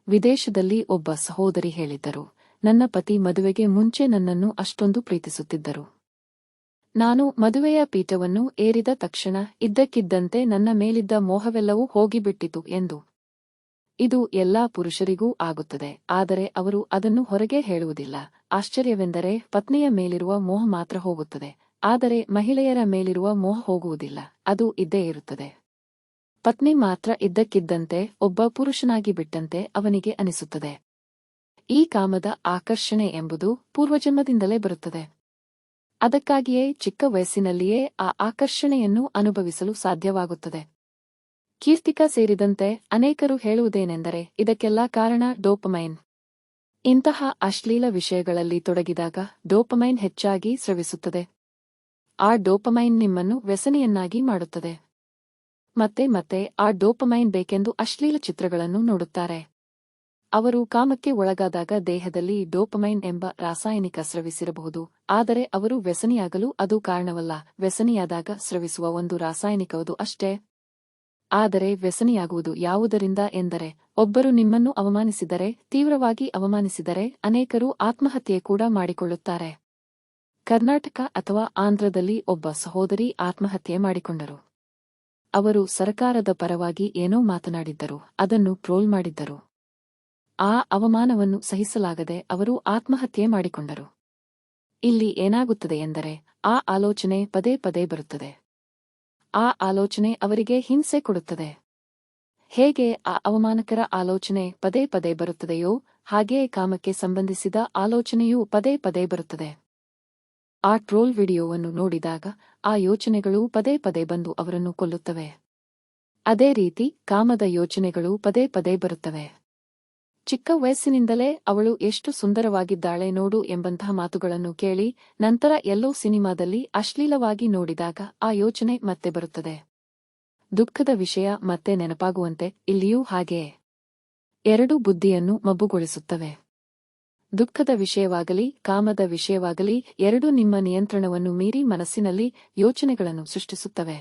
ವಿದೇಶದಲ್ಲಿ ಒಬ್ಬ ಸಹೋದರಿ ಹೇಳಿದ್ದರು, ನನ್ನ ಪತಿ ಮದುವೆಗೆ ಮುಂಚೆ ನನ್ನನ್ನು ಅಷ್ಟೊಂದು ಪ್ರೀತಿಸುತ್ತಿದ್ದರು. ನಾನು ಮದುವೆಯ ಪೀಠವನ್ನು ಏರಿದ ತಕ್ಷಣ ಇದ್ದಕ್ಕಿದ್ದಂತೆ ನನ್ನ ಮೇಲಿದ್ದ ಮೋಹವೆಲ್ಲವೂ ಹೋಗಿಬಿಟ್ಟಿತು ಎಂದು. ಇದು ಎಲ್ಲಾ ಪುರುಷರಿಗೂ ಆಗುತ್ತದೆ, ಆದರೆ ಅವರು ಅದನ್ನು ಹೊರಗೆ ಹೇಳುವುದಿಲ್ಲ. ಆಶ್ಚರ್ಯವೆಂದರೆ ಪತ್ನಿಯ ಮೇಲಿರುವ ಮೋಹ ಮಾತ್ರ ಹೋಗುತ್ತದೆ, ಆದರೆ ಮಹಿಳೆಯರ ಮೇಲಿರುವ ಮೋಹ ಹೋಗುವುದಿಲ್ಲ, ಅದು ಇದ್ದೇ ಇರುತ್ತದೆ. ಪತ್ನಿ ಮಾತ್ರ ಇದ್ದಕ್ಕಿದ್ದಂತೆ ಒಬ್ಬ ಪುರುಷನಾಗಿ ಬಿಟ್ಟಂತೆ ಅವನಿಗೆ ಅನಿಸುತ್ತದೆ. ಈ ಕಾಮದ ಆಕರ್ಷಣೆ ಎಂಬುದು ಪೂರ್ವಜನ್ಮದಿಂದಲೇ ಬರುತ್ತದೆ. ಅದಕ್ಕಾಗಿಯೇ ಚಿಕ್ಕ ವಯಸ್ಸಿನಲ್ಲಿಯೇ ಆ ಆಕರ್ಷಣೆಯನ್ನು ಅನುಭವಿಸಲು ಸಾಧ್ಯವಾಗುತ್ತದೆ. ಕೀರ್ತಿಕಾ ಸೇರಿದಂತೆ ಅನೇಕರು ಹೇಳುವುದೇನೆಂದರೆ ಇದಕ್ಕೆಲ್ಲ ಕಾರಣ ಡೋಪಮೈನ್. ಇಂತಹ ಅಶ್ಲೀಲ ವಿಷಯಗಳಲ್ಲಿ ತೊಡಗಿದಾಗ ಡೋಪಮೈನ್ ಹೆಚ್ಚಾಗಿ ಸ್ರವಿಸುತ್ತದೆ. ಆ ಡೋಪಮೈನ್ ನಿಮ್ಮನ್ನು ವ್ಯಸನಿಯನ್ನಾಗಿ ಮಾಡುತ್ತದೆ. ಮತ್ತೆ ಮತ್ತೆ ಆ ಡೋಪಮೈನ್ ಬೇಕೆಂದು ಅಶ್ಲೀಲ ಚಿತ್ರಗಳನ್ನು ನೋಡುತ್ತಾರೆ. ಅವರು ಕಾಮಕ್ಕೆ ಒಳಗಾದಾಗ ದೇಹದಲ್ಲಿ ಡೋಪಮೈನ್ ಎಂಬ ರಾಸಾಯನಿಕ ಸ್ರವಿಸಿರಬಹುದು, ಆದರೆ ಅವರು ವ್ಯಸನಿಯಾಗಲು ಅದು ಕಾರಣವಲ್ಲ. ವ್ಯಸನಿಯಾದಾಗ ಸ್ರವಿಸುವ ಒಂದು ರಾಸಾಯನಿಕವದು ಅಷ್ಟೇ. ಆದರೆ ವ್ಯಸನಿಯಾಗುವುದು ಯಾವುದರಿಂದ ಎಂದರೆ, ಒಬ್ಬರು ನಿಮ್ಮನ್ನು ಅವಮಾನಿಸಿದರೆ, ತೀವ್ರವಾಗಿ ಅವಮಾನಿಸಿದರೆ ಅನೇಕರು ಆತ್ಮಹತ್ಯೆ ಕೂಡ ಮಾಡಿಕೊಳ್ಳುತ್ತಾರೆ. ಕರ್ನಾಟಕ ಅಥವಾ ಆಂಧ್ರದಲ್ಲಿ ಒಬ್ಬ ಸಹೋದರಿ ಆತ್ಮಹತ್ಯೆ ಮಾಡಿಕೊಂಡರು. ಅವರು ಸರಕಾರದ ಪರವಾಗಿ ಏನೋ ಮಾತನಾಡಿದ್ದರು, ಅದನ್ನು ಟ್ರೋಲ್ ಮಾಡಿದ್ದರು. ಆ ಅವಮಾನವನ್ನು ಸಹಿಸಲಾಗದೆ ಅವರು ಆತ್ಮಹತ್ಯೆ ಮಾಡಿಕೊಂಡರು. ಇಲ್ಲಿ ಏನಾಗುತ್ತದೆ ಎಂದರೆ ಆ ಆಲೋಚನೆ ಪದೇ ಪದೇ ಬರುತ್ತದೆ. ಆ ಆಲೋಚನೆ ಅವರಿಗೆ ಹಿಂಸೆ ಕೊಡುತ್ತದೆ. ಹೇಗೆ ಆ ಅವಮಾನಕರ ಆಲೋಚನೆ ಪದೇ ಪದೇ ಬರುತ್ತದೆಯೋ ಹಾಗೆಯೇ ಕಾಮಕ್ಕೆ ಸಂಬಂಧಿಸಿದ ಆಲೋಚನೆಯೂ ಪದೇ ಪದೇ ಬರುತ್ತದೆ. ಆ ಟ್ರೋಲ್ ವಿಡಿಯೋವನ್ನು ನೋಡಿದಾಗ ಆ ಯೋಚನೆಗಳು ಪದೇ ಪದೇ ಬಂದು ಅವರನ್ನು ಕೊಲ್ಲುತ್ತವೆ. ಅದೇ ರೀತಿ ಕಾಮದ ಯೋಚನೆಗಳು ಪದೇ ಪದೇ ಬರುತ್ತವೆ. ಚಿಕ್ಕ ವಯಸ್ಸಿನಿಂದಲೇ ಅವಳು ಎಷ್ಟು ಸುಂದರವಾಗಿದ್ದಾಳೆ ನೋಡು ಎಂಬಂತಹ ಮಾತುಗಳನ್ನು ಕೇಳಿ ನಂತರ ಎಲ್ಲೋ ಸಿನಿಮಾದಲ್ಲಿ ಅಶ್ಲೀಲವಾಗಿ ನೋಡಿದಾಗ ಆ ಯೋಚನೆ ಮತ್ತೆ ಬರುತ್ತದೆ. ದುಃಖದ ವಿಷಯ ಮತ್ತೆ ನೆನಪಾಗುವಂತೆ ಇಲ್ಲಿಯೂ ಹಾಗೆಯೇ. ಎರಡೂ ಬುದ್ಧಿಯನ್ನು ಮಬ್ಬುಗೊಳಿಸುತ್ತವೆ. ದುಃಖದ ವಿಷಯವಾಗಲಿ ಕಾಮದ ವಿಷಯವಾಗಲಿ ಎರಡೂ ನಿಮ್ಮ ನಿಯಂತ್ರಣವನ್ನು ಮೀರಿ ಮನಸ್ಸಿನಲ್ಲಿ ಯೋಚನೆಗಳನ್ನು ಸೃಷ್ಟಿಸುತ್ತವೆ.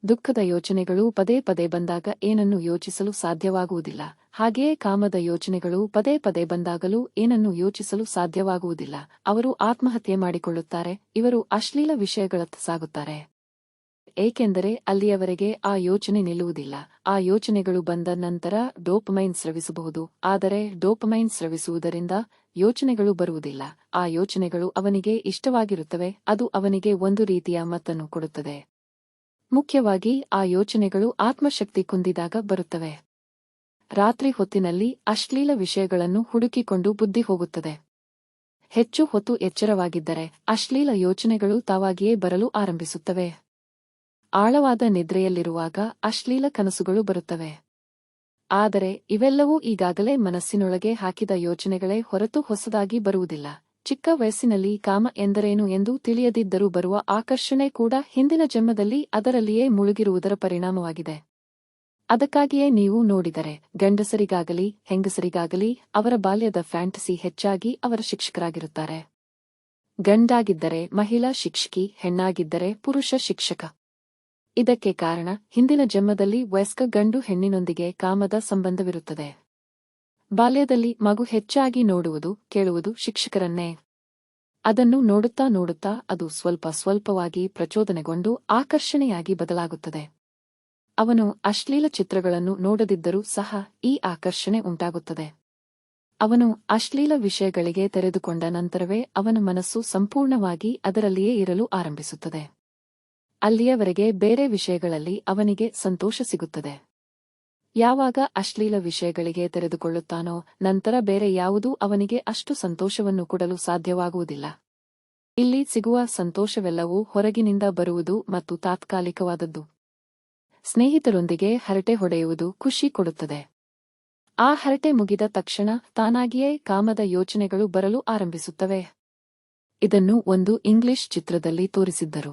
ದುಃಖದ ಯೋಚನೆಗಳು ಪದೇ ಪದೇ ಬಂದಾಗ ಏನನ್ನು ಯೋಚಿಸಲು ಸಾಧ್ಯವಾಗುವುದಿಲ್ಲ. ಹಾಗೆಯೇ ಕಾಮದ ಯೋಚನೆಗಳು ಪದೇ ಪದೇ ಬಂದಾಗಲೂ ಏನನ್ನು ಯೋಚಿಸಲು ಸಾಧ್ಯವಾಗುವುದಿಲ್ಲ. ಅವರು ಆತ್ಮಹತ್ಯೆ ಮಾಡಿಕೊಳ್ಳುತ್ತಾರೆ. ಇವರು ಅಶ್ಲೀಲ ವಿಷಯಗಳತ್ತ ಸಾಗುತ್ತಾರೆ. ಏಕೆಂದರೆ ಅಲ್ಲಿಯವರೆಗೆ ಆ ಯೋಚನೆ ನಿಲ್ಲುವುದಿಲ್ಲ. ಆ ಯೋಚನೆಗಳು ಬಂದ ನಂತರ ಡೋಪಮೈನ್ ಸ್ರವಿಸಬಹುದು. ಆದರೆ ಡೋಪಮೈನ್ ಸ್ರವಿಸುವುದರಿಂದ ಯೋಚನೆಗಳು ಬರುವುದಿಲ್ಲ. ಆ ಯೋಚನೆಗಳು ಅವನಿಗೆ ಇಷ್ಟವಾಗಿರುತ್ತವೆ. ಅದು ಅವನಿಗೆ ಒಂದು ರೀತಿಯ ಮತ್ತನ್ನು ಕೊಡುತ್ತದೆ. ಮುಖ್ಯವಾಗಿ ಆ ಯೋಚನೆಗಳು ಆತ್ಮಶಕ್ತಿ ಕುಂದಿದಾಗ ಬರುತ್ತವೆ. ರಾತ್ರಿ ಹೊತ್ತಿನಲ್ಲಿ ಅಶ್ಲೀಲ ವಿಷಯಗಳನ್ನು ಹುಡುಕಿಕೊಂಡು ಬುದ್ಧಿ ಹೋಗುತ್ತದೆ. ಹೆಚ್ಚು ಹೊತ್ತು ಎಚ್ಚರವಾಗಿದ್ದರೆ ಅಶ್ಲೀಲ ಯೋಚನೆಗಳು ತಾವಾಗಿಯೇ ಬರಲು ಆರಂಭಿಸುತ್ತವೆ. ಆಳವಾದ ನಿದ್ರೆಯಲ್ಲಿರುವಾಗ ಅಶ್ಲೀಲ ಕನಸುಗಳು ಬರುತ್ತವೆ. ಆದರೆ ಇವೆಲ್ಲವೂ ಈಗಾಗಲೇ ಮನಸ್ಸಿನೊಳಗೆ ಹಾಕಿದ ಯೋಚನೆಗಳೇ ಹೊರತು ಹೊಸದಾಗಿ ಬರುವುದಿಲ್ಲ. ಚಿಕ್ಕ ವಯಸ್ಸಿನಲ್ಲಿ ಕಾಮ ಎಂದರೇನು ಎಂದು ತಿಳಿಯದಿದ್ದರೂ ಬರುವ ಆಕರ್ಷಣೆ ಕೂಡ ಹಿಂದಿನ ಜನ್ಮದಲ್ಲಿ ಅದರಲ್ಲಿಯೇ ಮುಳುಗಿರುವುದರ ಪರಿಣಾಮವಾಗಿದೆ. ಅದಕ್ಕಾಗಿಯೇ ನೀವು ನೋಡಿದರೆ ಗಂಡಸರಿಗಾಗಲಿ ಹೆಂಗಸರಿಗಾಗಲಿ ಅವರ ಬಾಲ್ಯದ ಫ್ಯಾಂಟಸಿ ಹೆಚ್ಚಾಗಿ ಅವರ ಶಿಕ್ಷಕರಾಗಿರುತ್ತಾರೆ. ಗಂಡಾಗಿದ್ದರೆ ಮಹಿಳಾ ಶಿಕ್ಷಕಿ, ಹೆಣ್ಣಾಗಿದ್ದರೆ ಪುರುಷ ಶಿಕ್ಷಕ. ಇದಕ್ಕೆ ಕಾರಣ ಹಿಂದಿನ ಜನ್ಮದಲ್ಲಿ ವಯಸ್ಕ ಗಂಡು ಹೆಣ್ಣಿನೊಂದಿಗೆ ಕಾಮದ ಸಂಬಂಧವಿರುತ್ತದೆ. ಬಾಲ್ಯದಲ್ಲಿ ಮಗು ಹೆಚ್ಚಾಗಿ ನೋಡುವುದು ಕೇಳುವುದು ಶಿಕ್ಷಕರನ್ನೇ. ಅದನ್ನು ನೋಡುತ್ತಾ ನೋಡುತ್ತಾ ಅದು ಸ್ವಲ್ಪ ಸ್ವಲ್ಪವಾಗಿ ಪ್ರಚೋದನೆಗೊಂಡು ಆಕರ್ಷಣೆಯಾಗಿ ಬದಲಾಗುತ್ತದೆ. ಅವನು ಅಶ್ಲೀಲ ಚಿತ್ರಗಳನ್ನು ನೋಡದಿದ್ದರೂ ಸಹ ಈ ಆಕರ್ಷಣೆ ಉಂಟಾಗುತ್ತದೆ. ಅವನು ಅಶ್ಲೀಲ ವಿಷಯಗಳಿಗೆ ತೆರೆದುಕೊಂಡ ನಂತರವೇ ಅವನ ಮನಸ್ಸು ಸಂಪೂರ್ಣವಾಗಿ ಅದರಲ್ಲಿಯೇ ಇರಲು ಆರಂಭಿಸುತ್ತದೆ. ಅಲ್ಲಿಯವರೆಗೆ ಬೇರೆ ವಿಷಯಗಳಲ್ಲಿ ಅವನಿಗೆ ಸಂತೋಷ ಸಿಗುತ್ತದೆ. ಯಾವಾಗ ಅಶ್ಲೀಲ ವಿಷಯಗಳಿಗೆ ತೆರೆದುಕೊಳ್ಳುತ್ತಾನೋ ನಂತರ ಬೇರೆ ಯಾವುದೂ ಅವನಿಗೆ ಅಷ್ಟು ಸಂತೋಷವನ್ನು ಕೊಡಲು ಸಾಧ್ಯವಾಗುವುದಿಲ್ಲ. ಇಲ್ಲಿ ಸಿಗುವ ಸಂತೋಷವೆಲ್ಲವೂ ಹೊರಗಿನಿಂದ ಬರುವುದು ಮತ್ತು ತಾತ್ಕಾಲಿಕವಾದದ್ದು. ಸ್ನೇಹಿತರೊಂದಿಗೆ ಹರಟೆ ಹೊಡೆಯುವುದು ಖುಷಿ ಕೊಡುತ್ತದೆ. ಆ ಹರಟೆ ಮುಗಿದ ತಕ್ಷಣ ತಾನಾಗಿಯೇ ಕಾಮದ ಯೋಚನೆಗಳು ಬರಲು ಆರಂಭಿಸುತ್ತವೆ. ಇದನ್ನು ಒಂದು ಇಂಗ್ಲಿಷ್ ಚಿತ್ರದಲ್ಲಿ ತೋರಿಸಿದ್ದರು.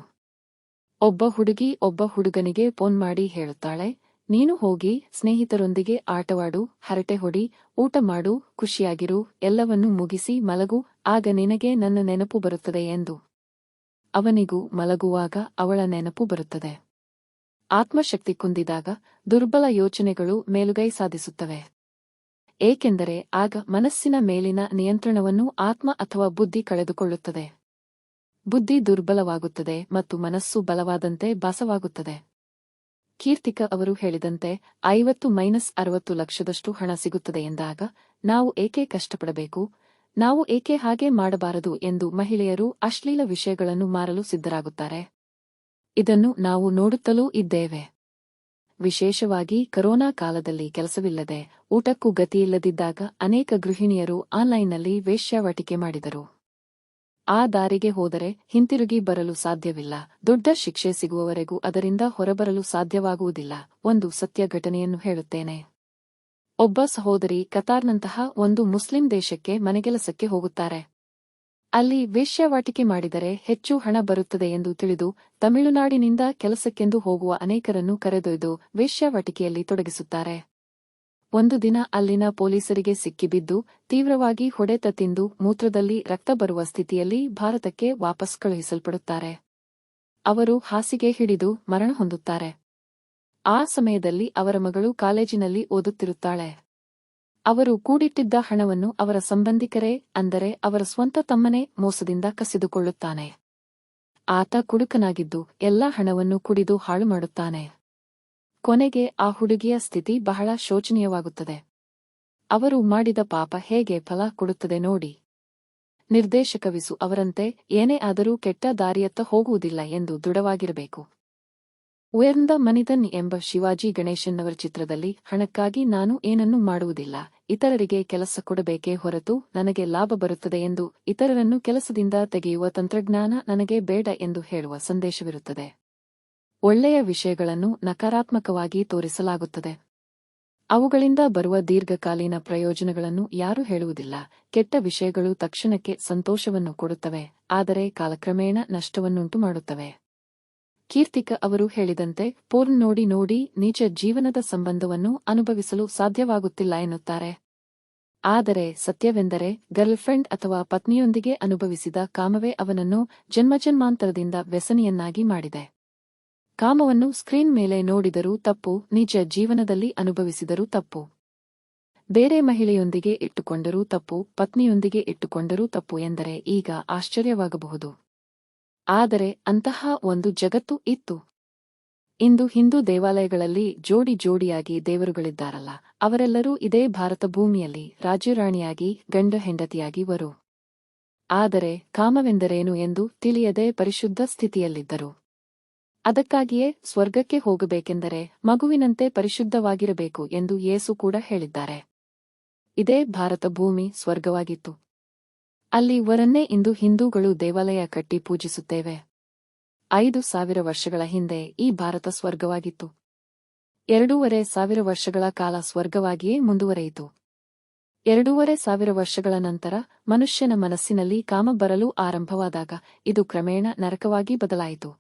ಒಬ್ಬ ಹುಡುಗಿ ಒಬ್ಬ ಹುಡುಗನಿಗೆ ಫೋನ್ ಮಾಡಿ ಹೇಳುತ್ತಾಳೆ, ನೀನು ಹೋಗಿ ಸ್ನೇಹಿತರೊಂದಿಗೆ ಆಟವಾಡು, ಹರಟೆ ಹೊಡಿ, ಊಟ ಮಾಡು, ಖುಷಿಯಾಗಿರು, ಎಲ್ಲವನ್ನೂ ಮುಗಿಸಿ ಮಲಗು, ಆಗ ನಿನಗೆ ನನ್ನ ನೆನಪು ಬರುತ್ತದೆ ಎಂದು. ಅವನಿಗೂ ಮಲಗುವಾಗ ಅವಳ ನೆನಪು ಬರುತ್ತದೆ. ಆತ್ಮಶಕ್ತಿ ಕುಂದಿದಾಗ ದುರ್ಬಲ ಯೋಚನೆಗಳು ಮೇಲುಗೈ ಸಾಧಿಸುತ್ತವೆ. ಏಕೆಂದರೆ ಆಗ ಮನಸ್ಸಿನ ಮೇಲಿನ ನಿಯಂತ್ರಣವನ್ನು ಆತ್ಮ ಅಥವಾ ಬುದ್ಧಿ ಕಳೆದುಕೊಳ್ಳುತ್ತದೆ. ಬುದ್ಧಿ ದುರ್ಬಲವಾಗುತ್ತದೆ ಮತ್ತು ಮನಸ್ಸು ಬಲವಾದಂತೆ ಭಾಸವಾಗುತ್ತದೆ. ಕೀರ್ತಿಕ ಅವರು ಹೇಳಿದಂತೆ 50-60 ಲಕ್ಷದಷ್ಟು ಹಣ ಸಿಗುತ್ತದೆ ಎಂದಾಗ ನಾವು ಏಕೆ ಕಷ್ಟಪಡಬೇಕು, ನಾವು ಏಕೆ ಹಾಗೆ ಮಾಡಬಾರದು ಎಂದು ಮಹಿಳೆಯರು ಅಶ್ಲೀಲ ವಿಷಯಗಳನ್ನು ಮಾರಲು ಸಿದ್ಧರಾಗುತ್ತಾರೆ. ಇದನ್ನು ನಾವು ನೋಡುತ್ತಲೂ ಇದ್ದೇವೆ. ವಿಶೇಷವಾಗಿ ಕರೋನಾ ಕಾಲದಲ್ಲಿ ಕೆಲಸವಿಲ್ಲದೆ ಊಟಕ್ಕೂ ಗತಿಯಿಲ್ಲದಿದ್ದಾಗ ಅನೇಕ ಗೃಹಿಣಿಯರು ಆನ್ಲೈನ್ನಲ್ಲಿ ವೇಶ್ಯಾವಾಟಿಕೆ ಮಾಡಿದರು. ಆ ದಾರಿಗೆ ಹೋದರೆ ಹಿಂತಿರುಗಿ ಬರಲು ಸಾಧ್ಯವಿಲ್ಲ. ದೊಡ್ಡ ಶಿಕ್ಷೆ ಸಿಗುವವರೆಗೂ ಅದರಿಂದ ಹೊರಬರಲು ಸಾಧ್ಯವಾಗುವುದಿಲ್ಲ. ಒಂದು ಸತ್ಯ ಘಟನೆಯನ್ನು ಹೇಳುತ್ತೇನೆ. ಒಬ್ಬ ಸಹೋದರಿ ಕತಾರ್ನಂತಹ ಒಂದು ಮುಸ್ಲಿಂ ದೇಶಕ್ಕೆ ಮನೆಗೆಲಸಕ್ಕೆ ಹೋಗುತ್ತಾರೆ. ಅಲ್ಲಿ ವೇಶ್ಯಾವಾಟಿಕೆ ಮಾಡಿದರೆ ಹೆಚ್ಚು ಹಣ ಬರುತ್ತದೆ ಎಂದು ತಿಳಿದು ತಮಿಳುನಾಡಿನಿಂದ ಕೆಲಸಕ್ಕೆಂದು ಹೋಗುವ ಅನೇಕರನ್ನು ಕರೆದೊಯ್ದು ವೇಶ್ಯಾವಾಟಿಕೆಯಲ್ಲಿ ತೊಡಗಿಸುತ್ತಾರೆ. ಒಂದು ದಿನ ಅಲ್ಲಿನ ಪೊಲೀಸರಿಗೆ ಸಿಕ್ಕಿಬಿದ್ದು ತೀವ್ರವಾಗಿ ಹೊಡೆತ ತಿಂದು ಮೂತ್ರದಲ್ಲಿ ರಕ್ತ ಬರುವ ಸ್ಥಿತಿಯಲ್ಲಿ ಭಾರತಕ್ಕೆ ವಾಪಸ್ ಕಳುಹಿಸಲ್ಪಡುತ್ತಾರೆ. ಅವರು ಹಾಸಿಗೆ ಹಿಡಿದು ಮರಣ ಹೊಂದುತ್ತಾರೆ. ಆ ಸಮಯದಲ್ಲಿ ಅವರ ಮಗಳು ಕಾಲೇಜಿನಲ್ಲಿ ಓದುತ್ತಿರುತ್ತಾಳೆ. ಅವರು ಕೂಡಿಟ್ಟಿದ್ದ ಹಣವನ್ನು ಅವರ ಸಂಬಂಧಿಕರೇ, ಅಂದರೆ ಅವರ ಸ್ವಂತ ತಮ್ಮನೇ ಮೋಸದಿಂದ ಕಸಿದುಕೊಳ್ಳುತ್ತಾನೆ. ಆತ ಕುಡುಕನಾಗಿದ್ದು ಎಲ್ಲಾ ಹಣವನ್ನು ಕುಡಿದು ಹಾಳು ಮಾಡುತ್ತಾನೆ. ಕೊನೆಗೆ ಆ ಹುಡುಗಿಯ ಸ್ಥಿತಿ ಬಹಳ ಶೋಚನೀಯವಾಗುತ್ತದೆ. ಅವರು ಮಾಡಿದ ಪಾಪ ಹೇಗೆ ಫಲ ಕೊಡುತ್ತದೆ ನೋಡಿ. ನಿರ್ದೇಶಕ ವಿಸು ಅವರಂತೆ ಏನೇ ಆದರೂ ಕೆಟ್ಟ ದಾರಿಯತ್ತ ಹೋಗುವುದಿಲ್ಲ ಎಂದು ದೃಢವಾಗಿರಬೇಕು. ಉಯರ್ந்த ಮನಿತನ್ ಎಂಬ ಶಿವಾಜಿ ಗಣೇಶನ್ನವರ ಚಿತ್ರದಲ್ಲಿ ಹಣಕ್ಕಾಗಿ ನಾನು ಏನನ್ನೂ ಮಾಡುವುದಿಲ್ಲ, ಇತರರಿಗೆ ಕೆಲಸ ಕೊಡಬೇಕೇ ಹೊರತು ನನಗೆ ಲಾಭ ಬರುತ್ತದೆ ಎಂದು ಇತರರನ್ನು ಕೆಲಸದಿಂದ ತೆಗೆಯುವ ತಂತ್ರಜ್ಞಾನ ನನಗೆ ಬೇಡ ಎಂದು ಹೇಳುವ ಸಂದೇಶವಿರುತ್ತದೆ. ಒಳ್ಳೆಯ ವಿಷಯಗಳನ್ನು ನಕಾರಾತ್ಮಕವಾಗಿ ತೋರಿಸಲಾಗುತ್ತದೆ. ಅವುಗಳಿಂದ ಬರುವ ದೀರ್ಘಕಾಲೀನ ಪ್ರಯೋಜನಗಳನ್ನು ಯಾರೂ ಹೇಳುವುದಿಲ್ಲ. ಕೆಟ್ಟ ವಿಷಯಗಳು ತಕ್ಷಣಕ್ಕೆ ಸಂತೋಷವನ್ನು ಕೊಡುತ್ತವೆ, ಆದರೆ ಕಾಲಕ್ರಮೇಣ ನಷ್ಟವನ್ನುಂಟು ಮಾಡುತ್ತವೆ. ಕೀರ್ತಿಕ ಅವರು ಹೇಳಿದಂತೆ, ಪೋರ್ನ್ ನೋಡಿ ನೋಡಿ ನೀಚ ಜೀವನದ ಸಂಬಂಧವನ್ನು ಅನುಭವಿಸಲು ಸಾಧ್ಯವಾಗುತ್ತಿಲ್ಲ ಎನ್ನುತ್ತಾರೆ. ಆದರೆ ಸತ್ಯವೆಂದರೆ, ಗರ್ಲ್ಫ್ರೆಂಡ್ ಅಥವಾ ಪತ್ನಿಯೊಂದಿಗೆ ಅನುಭವಿಸಿದ ಕಾಮವೇ ಅವನನ್ನು ಜನ್ಮಜನ್ಮಾಂತರದಿಂದ ವ್ಯಸನಿಯನ್ನಾಗಿ ಮಾಡಿದೆ. ಕಾಮವನ್ನು ಸ್ಕ್ರೀನ್ ಮೇಲೆ ನೋಡಿದರೂ ತಪ್ಪು, ನಿಜ ಜೀವನದಲ್ಲಿ ಅನುಭವಿಸಿದರೂ ತಪ್ಪು. ಬೇರೆ ಮಹಿಳೆಯೊಂದಿಗೆ ಇಟ್ಟುಕೊಂಡರೂ ತಪ್ಪು, ಪತ್ನಿಯೊಂದಿಗೆ ಇಟ್ಟುಕೊಂಡರೂ ತಪ್ಪು ಎಂದರೆ ಈಗ ಆಶ್ಚರ್ಯವಾಗಬಹುದು. ಆದರೆ ಅಂತಹ ಒಂದು ಜಗತ್ತು ಇತ್ತು. ಇಂದು ಹಿಂದೂ ದೇವಾಲಯಗಳಲ್ಲಿ ಜೋಡಿ ಜೋಡಿಯಾಗಿ ದೇವರುಗಳಿದ್ದಾರಲ್ಲ, ಅವರೆಲ್ಲರೂ ಇದೇ ಭಾರತ ಭೂಮಿಯಲ್ಲಿ ರಾಜ್ಯರಾಣಿಯಾಗಿ ಗಂಡ ಹೆಂಡತಿಯಾಗಿ ವರು. ಆದರೆ ಕಾಮವೆಂದರೇನು ಎಂದು ತಿಳಿಯದೆ ಪರಿಶುದ್ಧ ಸ್ಥಿತಿಯಲ್ಲಿದ್ದರು. ಅದಕ್ಕಾಗಿಯೇ ಸ್ವರ್ಗಕ್ಕೆ ಹೋಗಬೇಕೆಂದರೆ ಮಗುವಿನಂತೆ ಪರಿಶುದ್ಧವಾಗಿರಬೇಕು ಎಂದು ಯೇಸು ಕೂಡ ಹೇಳಿದ್ದಾರೆ. ಇದೇ ಭಾರತ ಭೂಮಿ ಸ್ವರ್ಗವಾಗಿತ್ತು. ಅಲ್ಲಿ ವರನ್ನೇ ಇಂದು ಹಿಂದೂಗಳು ದೇವಾಲಯ ಕಟ್ಟಿ ಪೂಜಿಸುತ್ತೇವೆ. 5,000 ವರ್ಷಗಳ ಹಿಂದೆ ಈ ಭಾರತ ಸ್ವರ್ಗವಾಗಿತ್ತು. 2,500 ವರ್ಷಗಳ ಕಾಲ ಸ್ವರ್ಗವಾಗಿಯೇ ಮುಂದುವರೆಯಿತು. 2,500 ವರ್ಷಗಳ ನಂತರ ಮನುಷ್ಯನ ಮನಸ್ಸಿನಲ್ಲಿ ಕಾಮ ಬರಲು ಆರಂಭವಾದಾಗ ಇದು ಕ್ರಮೇಣ ನರಕವಾಗಿ ಬದಲಾಯಿತು.